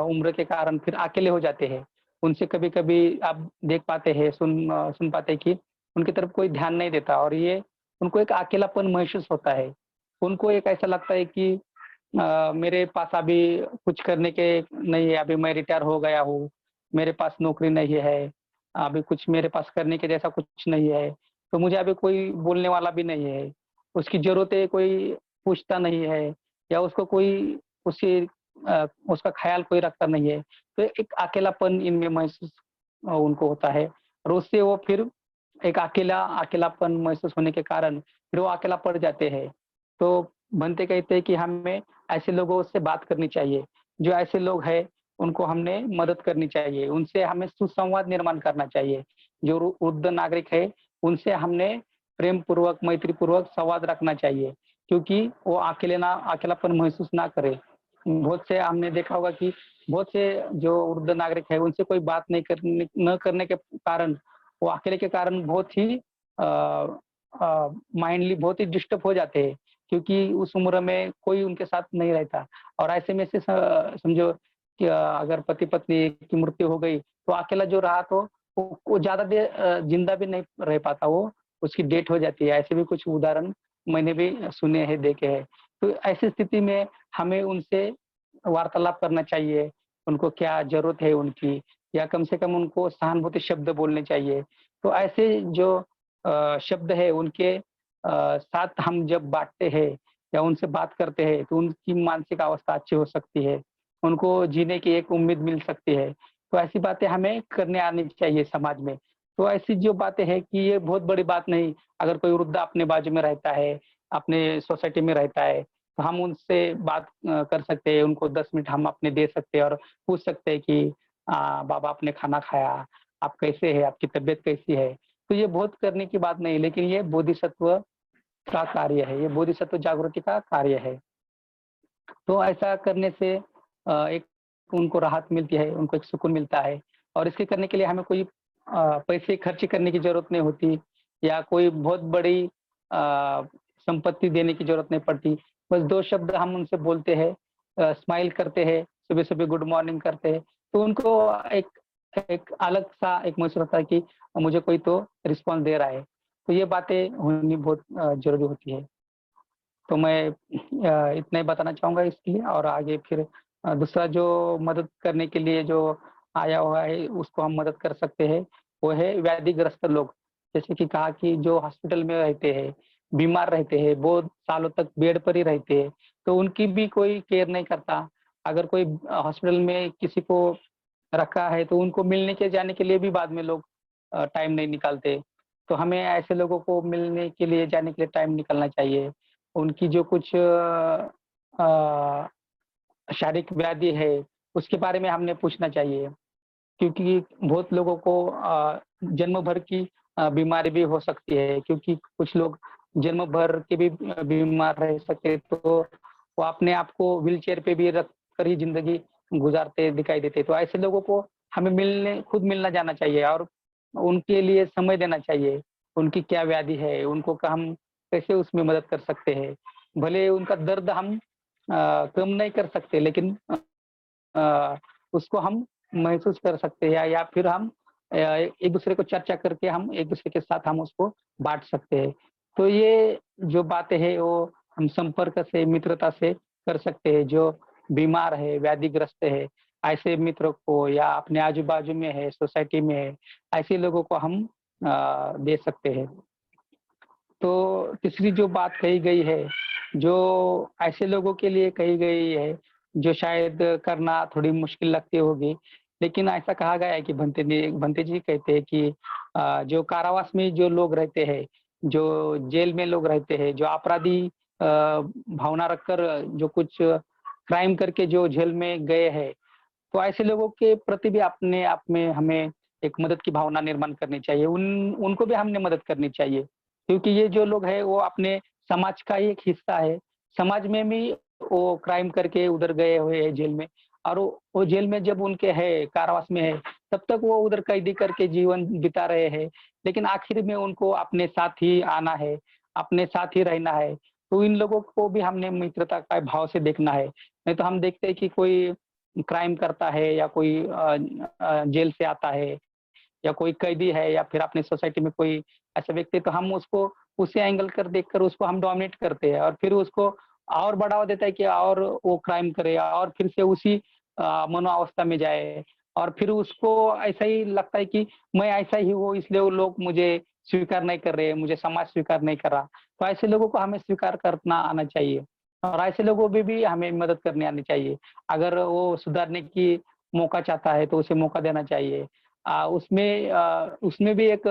उम्र के कारण फिर अकेले हो जाते हैं। उनसे कभी-कभी आप देख पाते हैं, सुन पाते हैं कि उनकी तरफ कोई ध्यान नहीं देता और ये उनको एक अकेलापन महसूस होता है। उनको एक ऐसा लगता है कि मेरे पास अभी कुछ करने के नहीं है, अभी मैं रिटायर हो गया हूँ, मेरे पास नौकरी नहीं है, अभी कुछ मेरे पास करने के जैसा कुछ नहीं है, तो मुझे अभी कोई बोलने वाला भी नहीं है। उसकी ज़रूरतें कोई पूछता नहीं है या उसको कोई उसकी उसका ख़्याल कोई रखता नहीं है। तो एक अकेलापन इनमें महसूस उनको होता है और उससे वो फिर एक अकेलापन महसूस होने के कारण फिर वो अकेला पड़ जाते हैं। तो बनते कहते हैं कि हमें ऐसे लोगों से बात करनी चाहिए। जो ऐसे लोग हैं उनको हमने मदद करनी चाहिए, उनसे हमें सुसंवाद निर्माण करना चाहिए। जो वृद्ध नागरिक है उनसे हमने प्रेम पूर्वक, मैत्री पूर्वक संवाद रखना चाहिए क्योंकि वो अकेलापन महसूस ना करे। बहुत से हमने देखा होगा कि बहुत से जो वृद्ध नागरिक है उनसे कोई बात नहीं करने न करने के कारण वो अकेले के कारण बहुत ही माइंडली बहुत ही डिस्टर्ब हो जाते हैं क्योंकि उस उम्र में कोई उनके साथ नहीं रहता और ऐसे में से समझो कि अगर पति-पत्नी की मृत्यु हो गई तो अकेला जो रहा तो वो ज़्यादा देर जिंदा भी नहीं रह पाता वो, उसकी डेथ हो जाती है। ऐसे भी कुछ उदाहरण मैंने भी सुने हैं, देखे हैं। तो ऐसी स्थिति में हमें उनसे वार्तालाप करना चाहिए, उनको क्या ज़रूरत है उनकी या कम से कम उनको सहानुभूति शब्द बोलने चाहिए। तो ऐसे जो शब्द है उनके साथ हम जब बाँटते हैं या उनसे बात करते हैं तो उनकी मानसिक अवस्था अच्छी हो सकती है, उनको जीने की एक उम्मीद मिल सकती है। तो ऐसी बातें हमें करने आनी चाहिए समाज में। तो ऐसी जो बातें हैं कि ये बहुत बड़ी बात नहीं, अगर कोई वृद्ध अपने बाजू में रहता है, अपने सोसाइटी में रहता है, तो हम उनसे बात कर सकते हैं, उनको 10 मिनट हम अपने दे सकते हैं और पूछ सकते हैं कि बाबा आपने खाना खाया? आप कैसे हैं? आपकी तबीयत कैसी है? तो ये बहुत करने की बात नहीं, लेकिन ये बोधिसत्व का कार्य है, ये बोधिसत्व जागृति का कार्य है। तो ऐसा करने से एक उनको राहत मिलती है, उनको एक सुकून मिलता है और इसके करने के लिए हमें कोई पैसे खर्च करने की ज़रूरत नहीं होती या कोई बहुत बड़ी संपत्ति देने की ज़रूरत नहीं पड़ती। बस 2 शब्द हम उनसे बोलते हैं, स्माइल करते हैं, सुबह-सुबह गुड मॉर्निंग करते हैं, तो उनको एक एक अलग-सा एक महसूस होता है कि मुझे कोई तो रिस्पॉन्स दे रहा है। तो ये बातें होनी बहुत ज़रूरी होती है। तो मैं इतना ही बताना चाहूँगा इसके लिए और आगे फिर दूसरा जो मदद करने के लिए जो आया हुआ है, उसको हम मदद कर सकते हैं, वो है व्याधिग्रस्त लोग। जैसे कि कहा कि जो हॉस्पिटल में रहते हैं, बीमार रहते हैं, बहुत सालों तक बेड पर ही रहते हैं, तो उनकी भी कोई केयर नहीं करता। अगर कोई हॉस्पिटल में किसी को रखा है, तो उनको मिलने के जाने के लिए भी बाद में लोग टाइम नहीं निकालते। तो हमें ऐसे लोगों को मिलने के लिए, जाने के लिए टाइम निकालना चाहिए। उनकी जो कुछ अ, शारीरिक व्याधि है, उसके बारे में हमने पूछना चाहिए क्योंकि बहुत लोगों को जन्म भर की बीमारी भी हो सकती है क्योंकि कुछ लोग जन्म भर के भी बीमार रह सकते हैं, तो वो अपने आप को व्हीलचेयर पे भी रख कर ही ज़िंदगी गुज़ारते दिखाई देते हैं। तो ऐसे लोगों को हमें खुद मिलना जाना चाहिए और उनके लिए समय देना चाहिए। उनकी क्या व्याधि है, उनको हम कैसे उसमें मदद कर सकते हैं। भले उनका दर्द हम कम नहीं कर सकते लेकिन उसको हम महसूस कर सकते हैं या फिर हम एक-दूसरे को चर्चा करके हम एक-दूसरे के साथ हम उसको बाँट सकते हैं। तो ये जो बातें हैं वो हम संपर्क से, मित्रता से कर सकते हैं। जो बीमार है, व्याधिग्रस्त है, ऐसे मित्र को या अपने आजू-बाजू में है, सोसाइटी में है, ऐसे लोगों को हम दे सकते हैं। तो तीसरी जो बात कही गई है, जो ऐसे लोगों के लिए कही गई है, जो शायद करना थोड़ी मुश्किल लगती होगी, लेकिन ऐसा कहा गया है कि भंते जी कहते हैं कि जो कारावास में जो लोग रहते हैं, जो जेल में लोग रहते हैं, जो अपराधी भावना रखकर जो कुछ क्राइम करके जो जेल में गए हैं, तो ऐसे लोगों के प्रति भी अपने आप में हमें एक मदद की भावना निर्माण करनी चाहिए। उनको भी हमने मदद करनी चाहिए, क्योंकि ये जो लोग हैं वो अपने समाज का ही एक हिस्सा है। समाज में भी वो क्राइम करके उधर गए हुए हैं जेल में और वो जेल में जब उनके है, कारावास में है, तब तक वो उधर कैदी करके जीवन बिता रहे हैं। लेकिन आखिर में उनको अपने साथ ही आना है, अपने साथ ही रहना है। तो इन लोगों को भी हमने मित्रता का भाव से देखना है। नहीं तो हम देखते हैं कि कोई क्राइम करता है या कोई जेल से आता है या कोई कैदी है या फिर अपनी सोसाइटी में कोई ऐसा व्यक्ति है तो हम उसको उसी एंगल कर देखकर उसको हम डोमिनेट करते हैं और फिर उसको और बढ़ावा देता है कि और वो क्राइम करे और फिर से उसी मनोअवस्था में जाए और फिर उसको ऐसा ही लगता है कि मैं ऐसा ही हूँ इसलिए वो लोग मुझे स्वीकार नहीं कर रहे, मुझे समाज स्वीकार नहीं कर रहा। तो ऐसे लोगों को हमें स्वीकार करना आना चाहिए और ऐसे लोगों पे भी हमें मदद करनी आनी चाहिए। अगर वो सुधारने की मौका चाहता है तो उसे मौका देना चाहिए। उसमें भी एक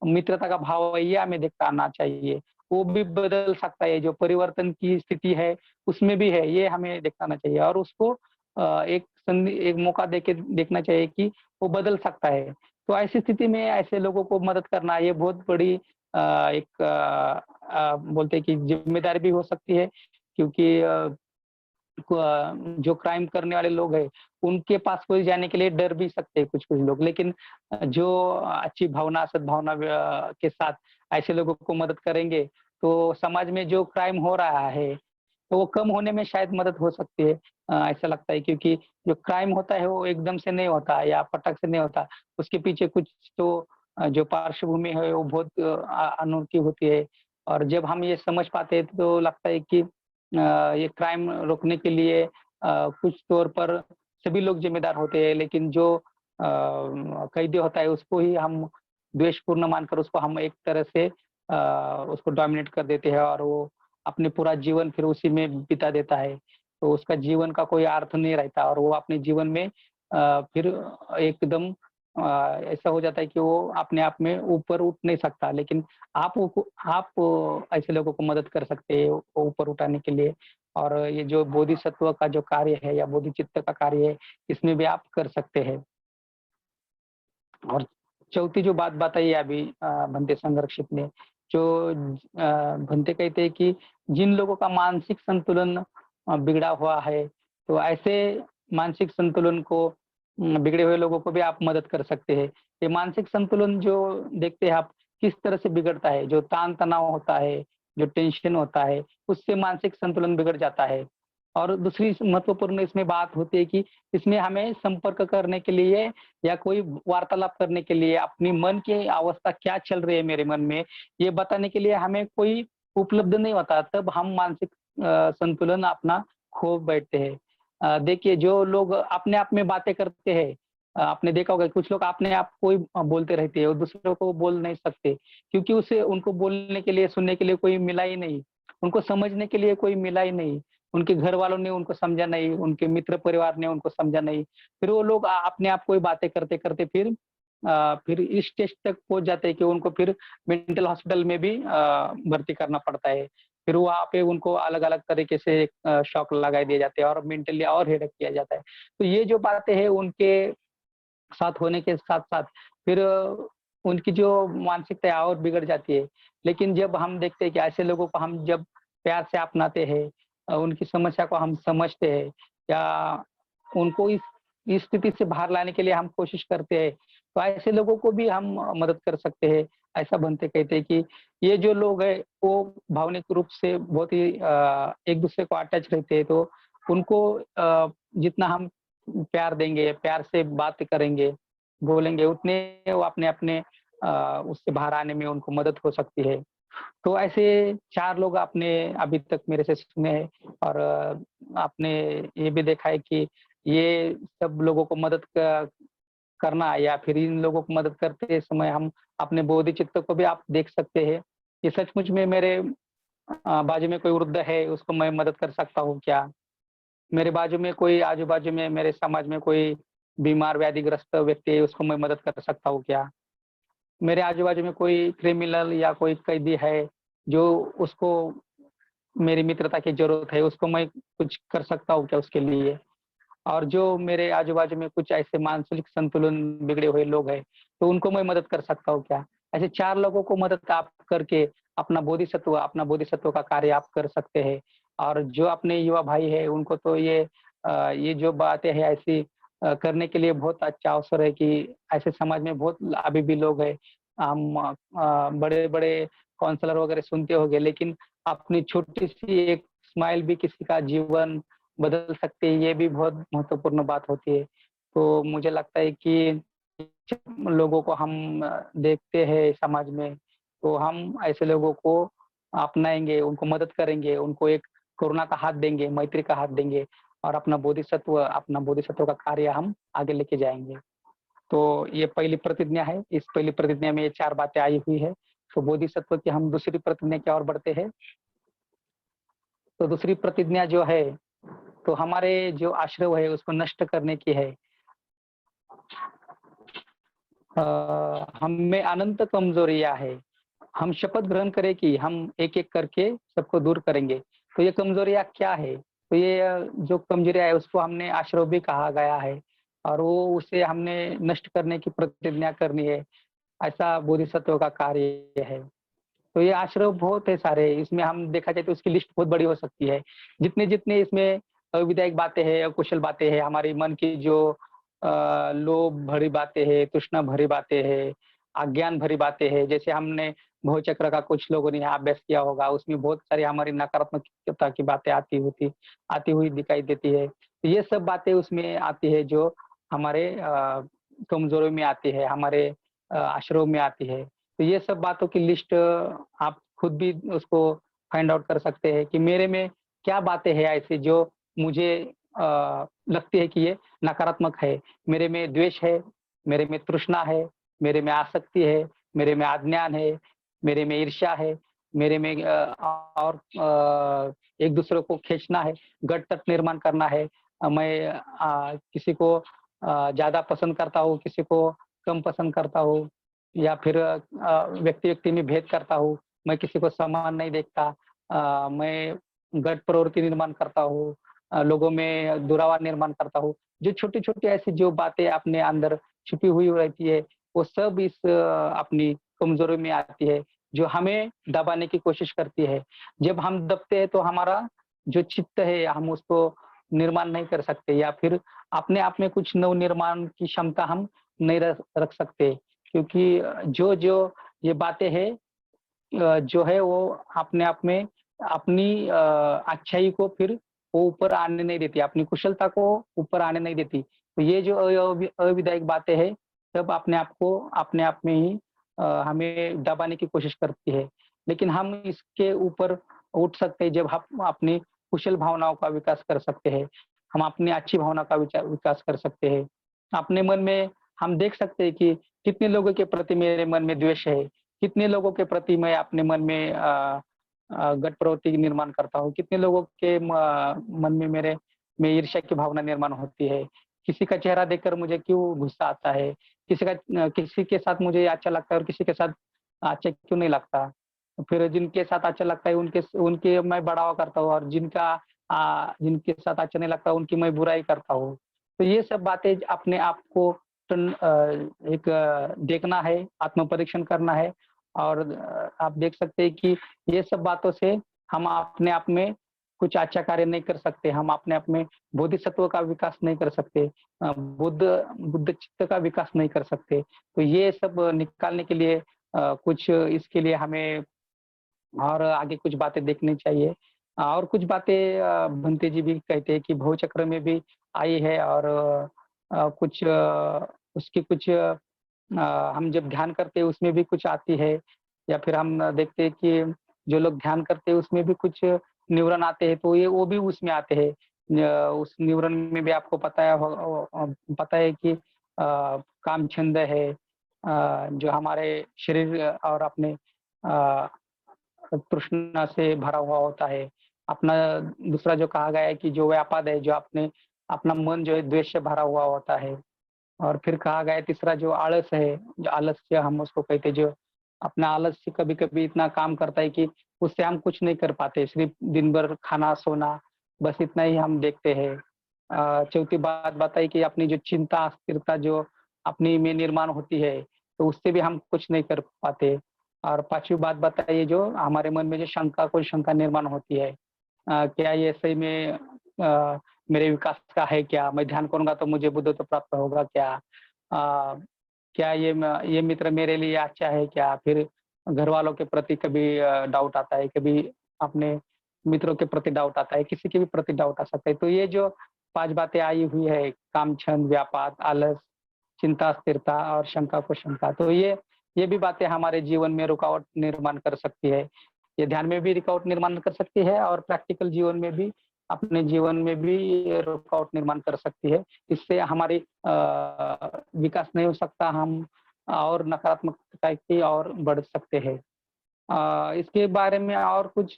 मित्रता का भाव है, ये हमें देखता आना चाहिए। वो भी बदल सकता है, जो परिवर्तन की स्थिति है, उसमें भी है, ये हमें देखना आना चाहिए और उसको एक मौका देके देखना चाहिए कि वो बदल सकता है। तो ऐसी स्थिति में ऐसे लोगों को मदद करना ये बहुत बड़ी एक बोलते हैं कि ज़िम्मेदारी भी हो सकती है क्योंकि जो क्राइम करने वाले लोग हैं, उनके पास कोई जाने के लिए डर भी सकते हैं कुछ-कुछ लोग। लेकिन जो अच्छी भावना, सद्भावना के साथ ऐसे लोगों को मदद करेंगे, तो समाज में जो क्राइम हो रहा है, तो वो कम होने में शायद मदद हो सकती है। ऐसा लगता है क्योंकि जो क्राइम होता है, वो एकदम से नहीं होता या फटक से नहीं होता। उसके पीछे कुछ तो जो पार्श्वभूमि है, वो बहुत अनोखी होती है और जब हम ये समझ पाते हैं, तो लगता है कि ये क्राइम रोकने के लिए कुछ तौर पर सभी लोग ज़िम्मेदार होते हैं, लेकिन जो कैदी होता है उसको ही हम द्वेषपूर्ण मानकर उसको हम एक तरह से उसको डोमिनेट कर देते हैं और वो अपने पूरा जीवन फिर उसी में बिता देता है। तो उसका जीवन का कोई अर्थ नहीं रहता और वो अपने जीवन में फिर एकदम ऐसा हो जाता है कि वो अपने आप में ऊपर उठ नहीं सकता। लेकिन आप ऐसे लोगों को मदद कर सकते हैं ऊपर उठाने के लिए और ये जो बोधिसत्व का जो कार्य है या बोधिचित्त का कार्य है, इसमें भी आप कर सकते हैं। और चौथी जो बात बताई अभी भंते संरक्षित ने, जो भंते कहते हैं कि जिन लोगों का मानसिक संतुलन बिगड़ा हुआ है, तो ऐसे मानसिक संतुलन को बिगड़े हुए लोगों को भी आप मदद कर सकते हैं। ये मानसिक संतुलन जो देखते हैं आप किस तरह से बिगड़ता है, जो तान-तनाव होता है, जो टेंशन होता है, उससे मानसिक संतुलन बिगड़ जाता है। और दूसरी महत्वपूर्ण इसमें बात होती है कि इसमें हमें संपर्क करने के लिए या कोई वार्तालाप करने के लिए अपनी मन की अवस्था क्या चल रही है मेरे मन में, ये बताने के लिए हमें कोई उपलब्ध नहीं होता, तब हम मानसिक संतुलन अपना खो बैठते हैं। देखिए जो लोग अपने आप में बातें करते हैं, आपने देखा होगा कुछ लोग अपने आप को ही बोलते रहते हैं और दूसरों को बोल नहीं सकते, क्योंकि उसे उनको बोलने के लिए, सुनने के लिए कोई मिला ही नहीं, उनको समझने के लिए कोई मिला ही नहीं। उनके घर वालों ने उनको समझा नहीं, उनके मित्र परिवार ने उनको समझा नहीं। फिर वो लोग अपने आप को ही बातें करते-करते फिर इस स्टेज तक पहुँच जाते हैं कि उनको फिर मेंटल हॉस्पिटल में भी भर्ती करना पड़ता है। फिर वहाँ पे उनको अलग-अलग तरीके से शॉक लगा दिए जाते हैं और मेंटली और हेडेक किया जाता है। तो ये जो बातें हैं उनके साथ होने के साथ-साथ फिर उनकी जो मानसिकता है और बिगड़ जाती है। लेकिन जब हम देखते हैं कि ऐसे लोगों को हम जब प्यार से अपनाते हैं, उनकी समस्या को हम समझते हैं या उनको इस स्थिति से बाहर लाने के लिए हम कोशिश करते हैं, तो ऐसे लोगों को भी हम मदद कर सकते हैं। ऐसा बनते कहते हैं कि ये जो लोग हैं, वो भावनिक रूप से बहुत ही एक-दूसरे को अटैच रहते हैं, तो उनको जितना हम प्यार देंगे, प्यार से बात करेंगे, बोलेंगे, उतने वो अपने-अपने उससे बाहर आने में उनको मदद हो सकती है। तो ऐसे 4 लोग आपने अभी तक मेरे से सुने हैं और आपने ये भी देखा है कि ये सब लोगों को मदद करना या फिर इन लोगों को मदद करते समय हम अपने बोधिचित्त को भी आप देख सकते हैं। ये सचमुच में मेरे बाजू में कोई वृद्ध है, उसको मैं मदद कर सकता हूँ क्या? मेरे बाजू में कोई आजू-बाजू में मेरे समाज में कोई बीमार व्याधिग्रस्त व्यक्ति है, उसको मैं मदद कर सकता हूँ क्या? मेरे आजू-बाजू में कोई क्रिमिनल या कोई कैदी है, जो उसको मेरी मित्रता की ज़रूरत है, उसको मैं कुछ कर सकता हूँ क्या उसके लिए? और जो मेरे आजू-बाजू में कुछ ऐसे मानसिक संतुलन बिगड़े हुए लोग हैं, तो उनको मैं मदद कर सकता हूँ क्या? ऐसे 4 लोगों को मदद आप करके अपना बोधिसत्व का कार्य आप कर सकते हैं। और जो अपने युवा भाई हैं, उनको तो ये जो बातें हैं ऐसी करने के लिए बहुत अच्छा अवसर है कि ऐसे समाज में बहुत अभी भी लोग हैं। हम बड़े-बड़े काउंसलर वगैरह सुनते होंगे, लेकिन अपनी छोटी-सी एक स्माइल भी किसी का जीवन बदल सकते हैं, ये भी बहुत महत्वपूर्ण बात होती है। तो मुझे लगता है कि जब लोगों को हम देखते हैं समाज में, तो हम ऐसे लोगों को अपनाएँगे, उनको मदद करेंगे, उनको एक करुणा का हाथ देंगे, मैत्री का हाथ देंगे और अपना बोधिसत्व का कार्य हम आगे लेके जाएँगे। तो ये पहली प्रतिज्ञा है, इस पहली प्रतिज्ञा में ये 4 बातें आई हुई है। तो बोधिसत्व की हम दूसरी प्रतिज्ञा की ओर बढ़ते हैं। तो दूसरी प्रतिज्ञा जो है, तो हमारे जो आश्रय है उसको नष्ट करने की है। हम में अनंत कमजोरियाँ है। हम शपथ ग्रहण करें कि हम एक-एक करके सबको दूर करेंगे। तो ये कमजोरियाँ क्या है? तो ये जो कमजोरियाँ है उसको हमने आश्रव भी कहा गया है और वो उसे हमने नष्ट करने की प्रतिज्ञा करनी है। ऐसा बोधिसत्व का कार्य है। तो ये आश्रम बहुत है सारे, इसमें हम देखा जाए तो उसकी लिस्ट बहुत बड़ी हो सकती है। जितने-जितने इसमें अविधायक बातें हैं, अकुशल बातें हैं, हमारी मन की जो लोभ भरी बातें हैं, तृष्णा भरी बातें हैं, अज्ञान भरी बातें हैं, जैसे हमने भवचक्र का कुछ लोगों ने यहाँ अभ्यास किया होगा, उसमें बहुत सारी हमारी नकारात्मकता की बातें आती हुई दिखाई देती है। तो ये सब बातें उसमें आती है जो हमारे कमज़ोरी में आती है, हमारे आश्रम में आती है। तो ये सब बातों की लिस्ट आप खुद भी उसको फाइंड आउट कर सकते हैं कि मेरे में क्या बातें हैं ऐसी जो मुझे लगती है कि ये नकारात्मक है। मेरे में द्वेष है, मेरे में तृष्णा है, मेरे में आसक्ति है, मेरे में अज्ञान है, मेरे में ईर्ष्या है, मेरे में और एक-दूसरे को खींचना है, गठ-तट निर्माण करना है। मैं किसी को ज़्यादा पसंद करता हूँ, किसी को कम पसंद करता हूँ। या फिर व्यक्ति-व्यक्ति में भेद करता हूँ, मैं किसी को समान नहीं देखता। मैं गट प्रवृत्ति निर्माण करता हूँ, लोगों में दुरावा निर्माण करता हूँ। जो छोटी-छोटी ऐसी जो बातें अपने अंदर छुपी हुई रहती है, वो सब अपनी कमज़ोरी में आती है, जो हमें दबाने की कोशिश करती है। जब हम दबते हैं तो हमारा जो चित्त है हम उसको निर्माण नहीं कर सकते, या फिर अपने आप में कुछ नव-निर्माण की क्षमता हम नहीं रख सकते। क्योंकि जो ये बातें हैं, जो है वो अपने आप में अपनी अच्छाई को फिर वो ऊपर आने नहीं देती, अपनी कुशलता को ऊपर आने नहीं देती। तो ये जो अविधायक बातें हैं, सब अपने आप में ही हमें दबाने की कोशिश करती है। लेकिन हम इसके ऊपर उठ सकते हैं जब हम अपनी कुशल भावनाओं का विकास कर सकते हैं। हम अपनी अच्छी भावना का विकास कर सकते हैं। अपने मन में हम देख सकते हैं कि कितने लोगों के प्रति मेरे मन में द्वेष है, कितने लोगों के प्रति मैं अपने मन में गट प्रवृत्ति निर्माण करता हूँ, कितने लोगों के मन में मेरे में ईर्ष्या की भावना निर्माण होती है, किसी का चेहरा देखकर मुझे क्यों गुस्सा आता है, किसी के साथ मुझे अच्छा लगता है और किसी के साथ अच्छा क्यों नहीं लगता। फिर जिनके साथ अच्छा लगता है उनके मैं बढ़ावा करता हूँ, और जिनके साथ अच्छा नहीं लगता उनकी मैं बुराई करता हूँ। तो ये सब बातें अपने आप को देखना है, आत्म-परीक्षण करना है, और आप देख सकते हैं कि ये सब बातों से हम अपने आप में कुछ अच्छा कार्य नहीं कर सकते, हम अपने आप में बोधिसत्व का विकास नहीं कर सकते, बुद्ध चित्त का विकास नहीं कर सकते। तो ये सब निकालने के लिए कुछ इसके लिए हमें और आगे कुछ बातें देखनी चाहिए। और कुछ बातें भंते जी भी कहते हैं कि भव चक्र में भी आई है, और कुछ उसकी कुछ हम जब ध्यान करते हैं उसमें भी कुछ आती है, या फिर हम देखते हैं कि जो लोग ध्यान करते हैं उसमें भी कुछ न्यूरॉन आते हैं, तो ये वो भी उसमें आते हैं। उस न्यूरॉन में भी आपको पता है कि काम छंद है, जो हमारे शरीर और अपने अ, तृष्णा से भरा हुआ होता है। अपना दूसरा जो कहा गया है कि जो व्यापाद है, जो अपना मन जो है द्वेष से भरा हुआ होता है। और फिर कहा गया है तीसरा जो आलस है, जो आलस्य हम उसको कहते हैं, जो अपना आलस्य कभी-कभी इतना काम करता है कि उससे हम कुछ नहीं कर पाते, सिर्फ़ दिन भर खाना, सोना, बस इतना ही हम देखते हैं। चौथी बात बताई कि अपनी जो चिंता, अस्थिरता जो अपनी में निर्माण होती है, तो उससे भी हम कुछ नहीं कर पाते। और पाँचवीं बात बताइए जो हमारे मन में जो कोई शंका निर्माण होती है, क्या ये सही में मेरे विकास का है क्या? मैं ध्यान करूँगा तो मुझे बुद्धत्व प्राप्त होगा क्या? क्या ये मित्र मेरे लिए अच्छा है क्या? फिर घरवालों के प्रति कभी डाउट आता है, कभी अपने मित्रों के प्रति डाउट आता है, किसी के भी प्रति डाउट आ सकता है। तो ये जो 5 बातें आई हुई है, काम, छंद, व्यापाद, आलस, चिंता, स्थिरता और शंका को शंका, तो ये भी बातें हमारे जीवन में रुकावट निर्माण कर सकती है। ये ध्यान में भी रुकावट निर्माण कर सकती है, और प्रैक्टिकल जीवन में भी, अपने जीवन में भी ये रुकावट निर्माण कर सकती है। इससे हमारी विकास नहीं हो सकता, हम और नकारात्मकता की ओर बढ़ सकते हैं। इसके बारे में और कुछ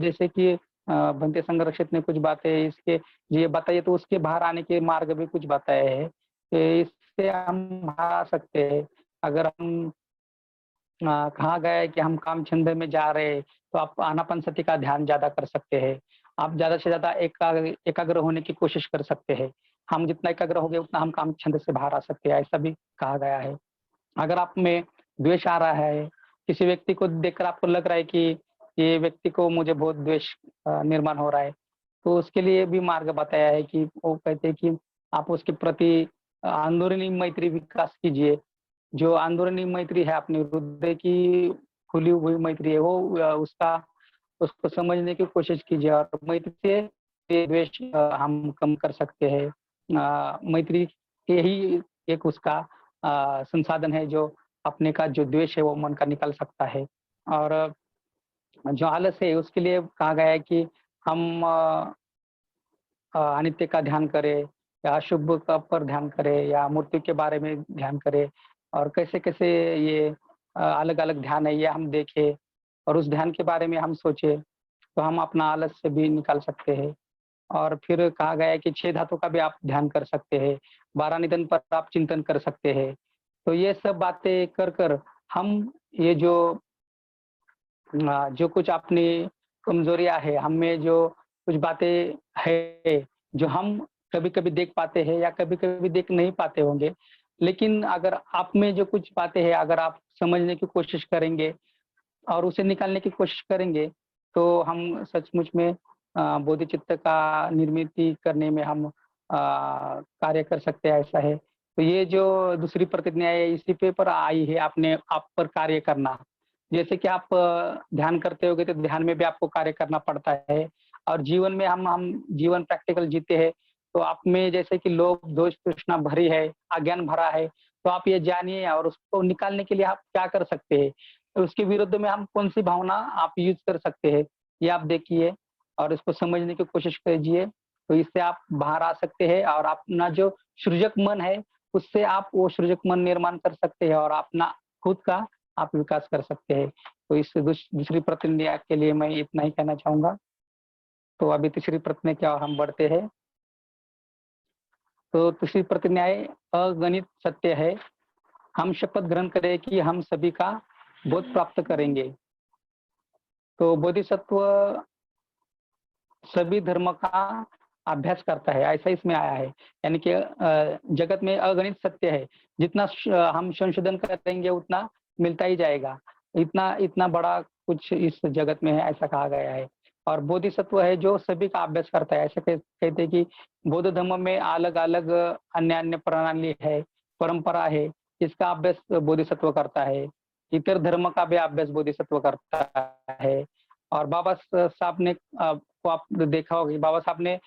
जैसे कि भंते संरक्षित ने कुछ बातें इसके ये बताइए, तो उसके बाहर आने के मार्ग भी कुछ बताए हैं कि इससे हम बाहर आ सकते हैं। अगर हम कहा गया है कि हम काम छंद में जा रहे हैं, तो आप आनापानसति का ध्यान ज़्यादा कर सकते हैं। आप ज़्यादा से ज़्यादा एकाग्र होने की कोशिश कर सकते हैं। हम जितना एकाग्र होंगे उतना हम काम छंद से बाहर आ सकते हैं, ऐसा भी कहा गया है। अगर आप में द्वेष आ रहा है, किसी व्यक्ति को देखकर आपको लग रहा है कि ये व्यक्ति को मुझे बहुत द्वेष निर्माण हो रहा है, तो उसके लिए भी मार्ग बताया है कि वो कहते हैं कि आप उसके प्रति अंदरूनी मैत्री विकास कीजिए। जो अंदरूनी मैत्री है, अपने हृदय की खुली हुई मैत्री है, वो उसको समझने की कोशिश कीजिए, और मैत्री से ये द्वेष हम कम कर सकते हैं। मैत्री यही एक उसका संसाधन है, जो अपने का जो द्वेष है वो मन का निकाल सकता है। और जो आलस है उसके लिए कहा गया है कि हम अनित्य का ध्यान करें, या अशुभ का पर ध्यान करें, या मृत्यु के बारे में ध्यान करें, और कैसे-कैसे ये अलग-अलग ध्यान है ये हम देखें, और उस ध्यान के बारे में हम सोचें, तो हम अपना आलस से भी निकाल सकते हैं। और फिर कहा गया है कि 6 धातु का भी आप ध्यान कर सकते हैं, 12 निधन पर आप चिंतन कर सकते हैं। तो ये सब बातें कर हम ये जो कुछ अपनी कमज़ोरियाँ है, हम में जो कुछ बातें है, जो हम कभी-कभी देख पाते हैं या कभी-कभी देख नहीं पाते होंगे। लेकिन अगर आप में जो कुछ बातें हैं, अगर आप समझने की कोशिश करेंगे और उसे निकालने की कोशिश करेंगे, तो हम सचमुच में बोधिचित्त का निर्मिति करने में हम कार्य कर सकते हैं, ऐसा है। तो ये जो दूसरी प्रतिज्ञा है इसी पे पर आई है, अपने आप पर कार्य करना। जैसे कि आप ध्यान करते होगे तो ध्यान में भी आपको कार्य करना पड़ता है और जीवन में हम जीवन प्रैक्टिकल जीते हैं, तो आप में जैसे कि लोभ, दोष, तृष्णा भरी है, अज्ञान भरा है, तो आप ये जानिए और उसको निकालने के लिए आप क्या कर सकते हैं? तो उसके विरुद्ध में हम कौन-सी भावना आप यूज़ कर सकते हैं, ये आप देखिए और इसको समझने की कोशिश कीजिए। तो इससे आप बाहर आ सकते हैं और अपना जो सृजक मन है, उससे आप वो सृजक मन निर्माण कर सकते हैं और अपना खुद का आप विकास कर सकते हैं। तो इस दूसरी प्रतिक्रिया के लिए मैं इतना ही कहना चाहूँगा। तो अभी तीसरी प्रतिक्रिया की ओर हम बढ़ते हैं। तो तीसरी प्रतिज्ञाएँ अगणित सत्य है। हम शपथ ग्रहण करें कि हम सभी का बोध प्राप्त करेंगे। तो बोधिसत्व सभी धर्म का अभ्यास करता है, ऐसा इसमें आया है। यानी कि जगत में अगणित सत्य है, जितना हम संशोधन करेंगे उतना मिलता ही जाएगा। इतना इतना बड़ा कुछ इस जगत में है, ऐसा कहा गया है। और बोधिसत्व है जो सभी का अभ्यास करता है, ऐसे कहते हैं कि बौद्ध धर्म में अलग-अलग अन्य-अन्य प्रणाली है, परंपरा है, इसका अभ्यास बोधिसत्व करता है। इतर धर्म का भी अभ्यास बोधिसत्व करता है। और बाबा साहब ने को आपने देखा होगा कि बाबा साहब ने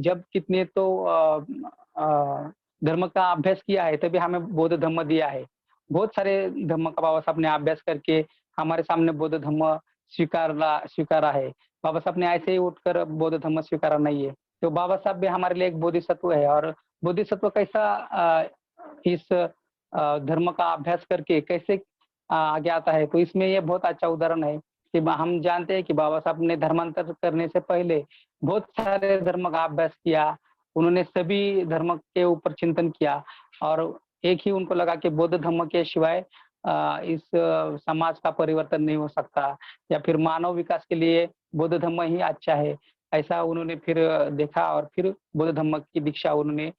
जब कितने तो धर्म का अभ्यास किया है, तभी हमें बौद्ध धर्म दिया है। बहुत सारे धर्म का बाबा साहब ने अभ्यास करके हमारे सामने बौद्ध धर्म स्वीकारा है। बाबा साहब ने ऐसे ही उठकर बौद्ध धर्म स्वीकारा नहीं है। तो बाबा साहब भी हमारे लिए एक बोधिसत्व है और बोधिसत्व कैसा इस धर्म का अभ्यास करके कैसे आगे आता है, तो इसमें ये बहुत अच्छा उदाहरण है कि हम जानते हैं कि बाबा साहब ने धर्मांतर करने से पहले बहुत सारे धर्म का अभ्यास किया। उन्होंने सभी धर्म के ऊपर चिंतन किया और एक ही उनको लगा कि बौद्ध धर्म के सिवाय इस समाज का परिवर्तन नहीं हो सकता या फिर मानव विकास के लिए बौद्ध धर्म ही अच्छा है। ऐसा उन्होंने फिर देखा और फिर बौद्ध धर्म की दीक्षा उन्होंने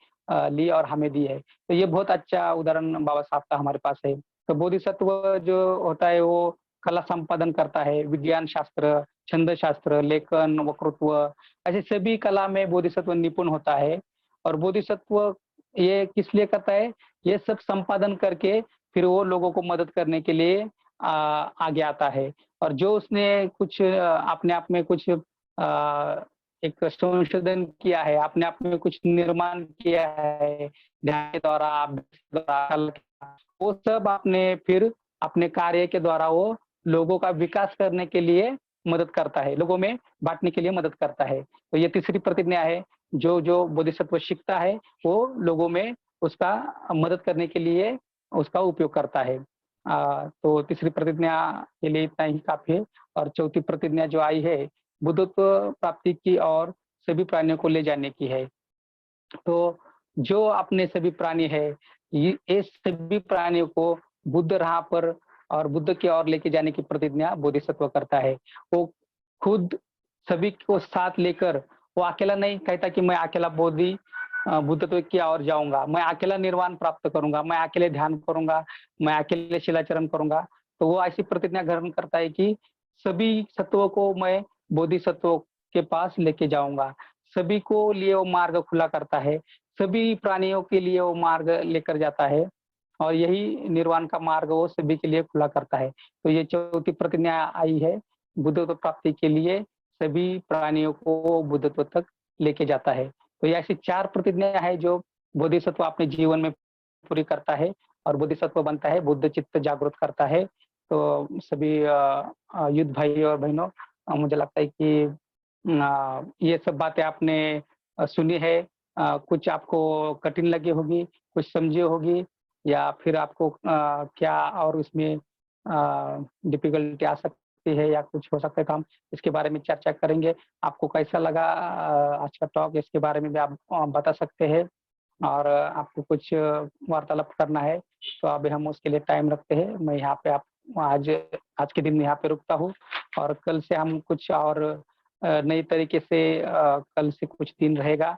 ली और हमें दी है। तो ये बहुत अच्छा उदाहरण बाबा साहब का हमारे पास है। तो बोधिसत्व जो होता है वो कला संपादन करता है, विज्ञान शास्त्र, छंद शास्त्र, लेखन, वक्तृत्व ऐसे सभी कला में बोधिसत्व निपुण होता है और बोधिसत्व ये किस लिए करता है? ये सब संपादन करके फिर वो लोगों को मदद करने के लिए आगे आता है और जो उसने कुछ अपने आप में कुछ एक संशोधन किया है, अपने आप में कुछ निर्माण किया है, ध्यान के द्वारा, अभ्यास के द्वारा, कला के द्वारा, वो सब आपने फिर अपने कार्य के द्वारा वो लोगों का विकास करने के लिए मदद करता है, लोगों में बाँटने के लिए मदद करता है। तो ये तीसरी प्रतिज्ञा है, जो बोधिसत्व सीखता है, वो लोगों में उसका मदद करने के लिए उसका उपयोग करता है। तो तीसरी प्रतिज्ञा के लिए इतना ही काफ़ी है और चौथी प्रतिज्ञा जो आई है, बुद्धत्व प्राप्ति की और सभी प्राणियों को ले जाने की है। तो जो अपने सभी प्राणी है, ये सभी प्राणियों को बुद्ध राह पर और बुद्ध की ओर लेके जाने की प्रतिज्ञा बोधिसत्व करता है। वो खुद सभी को साथ लेकर वो अकेला नहीं कहता कि मैं अकेला बुद्धत्व की ओर जाऊँगा, मैं अकेला निर्वाण प्राप्त करूँगा, मैं अकेले ध्यान करूँगा, मैं अकेले शिलाचरण करूँगा। तो वो ऐसी प्रतिज्ञा ग्रहण करता है कि सभी सत्वों को मैं बोधिसत्व के पास लेके जाऊँगा। सभी को लिए वो मार्ग खुला करता है, सभी प्राणियों के लिए वो मार्ग लेकर जाता है और यही निर्वाण का मार्ग वो सभी के लिए खुला करता है। तो ये चौथी प्रतिज्ञा आई है, बुद्धत्व प्राप्ति के लिए सभी प्राणियों को बुद्धत्व तक लेके जाता है। तो ये ऐसी 4 प्रतिज्ञा है जो बोधिसत्व अपने जीवन में पूरी करता है और बोधिसत्व बनता है, बुद्ध चित्त जागृत करता है। तो सभी युद्ध भाई और बहनों मुझे लगता है कि ये सब बातें आपने सुनी है, कुछ आपको कठिन लगी होगी, कुछ समझी होगी या फिर आपको क्या और उसमें डिफ़िकल्टी आ सकती है या कुछ हो सकता है तो हम इसके बारे में चर्चा करेंगे। आपको कैसा लगा आज का टॉक इसके बारे में भी आप बता सकते हैं और आपको कुछ वार्तालाप करना है, तो अभी हम उसके लिए टाइम रखते हैं। मैं यहाँ पे आप आज आज के दिन यहाँ पे रुकता हूँ और कल से हम कुछ और नई तरीके से कल से कुछ दिन रहेगा,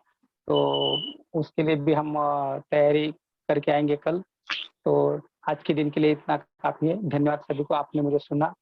तो उसके लिए भी हम तैयारी करके आएँगे कल। तो आज के दिन के लिए इतना काफ़ी है। धन्यवाद सभी को, आपने मुझे सुना।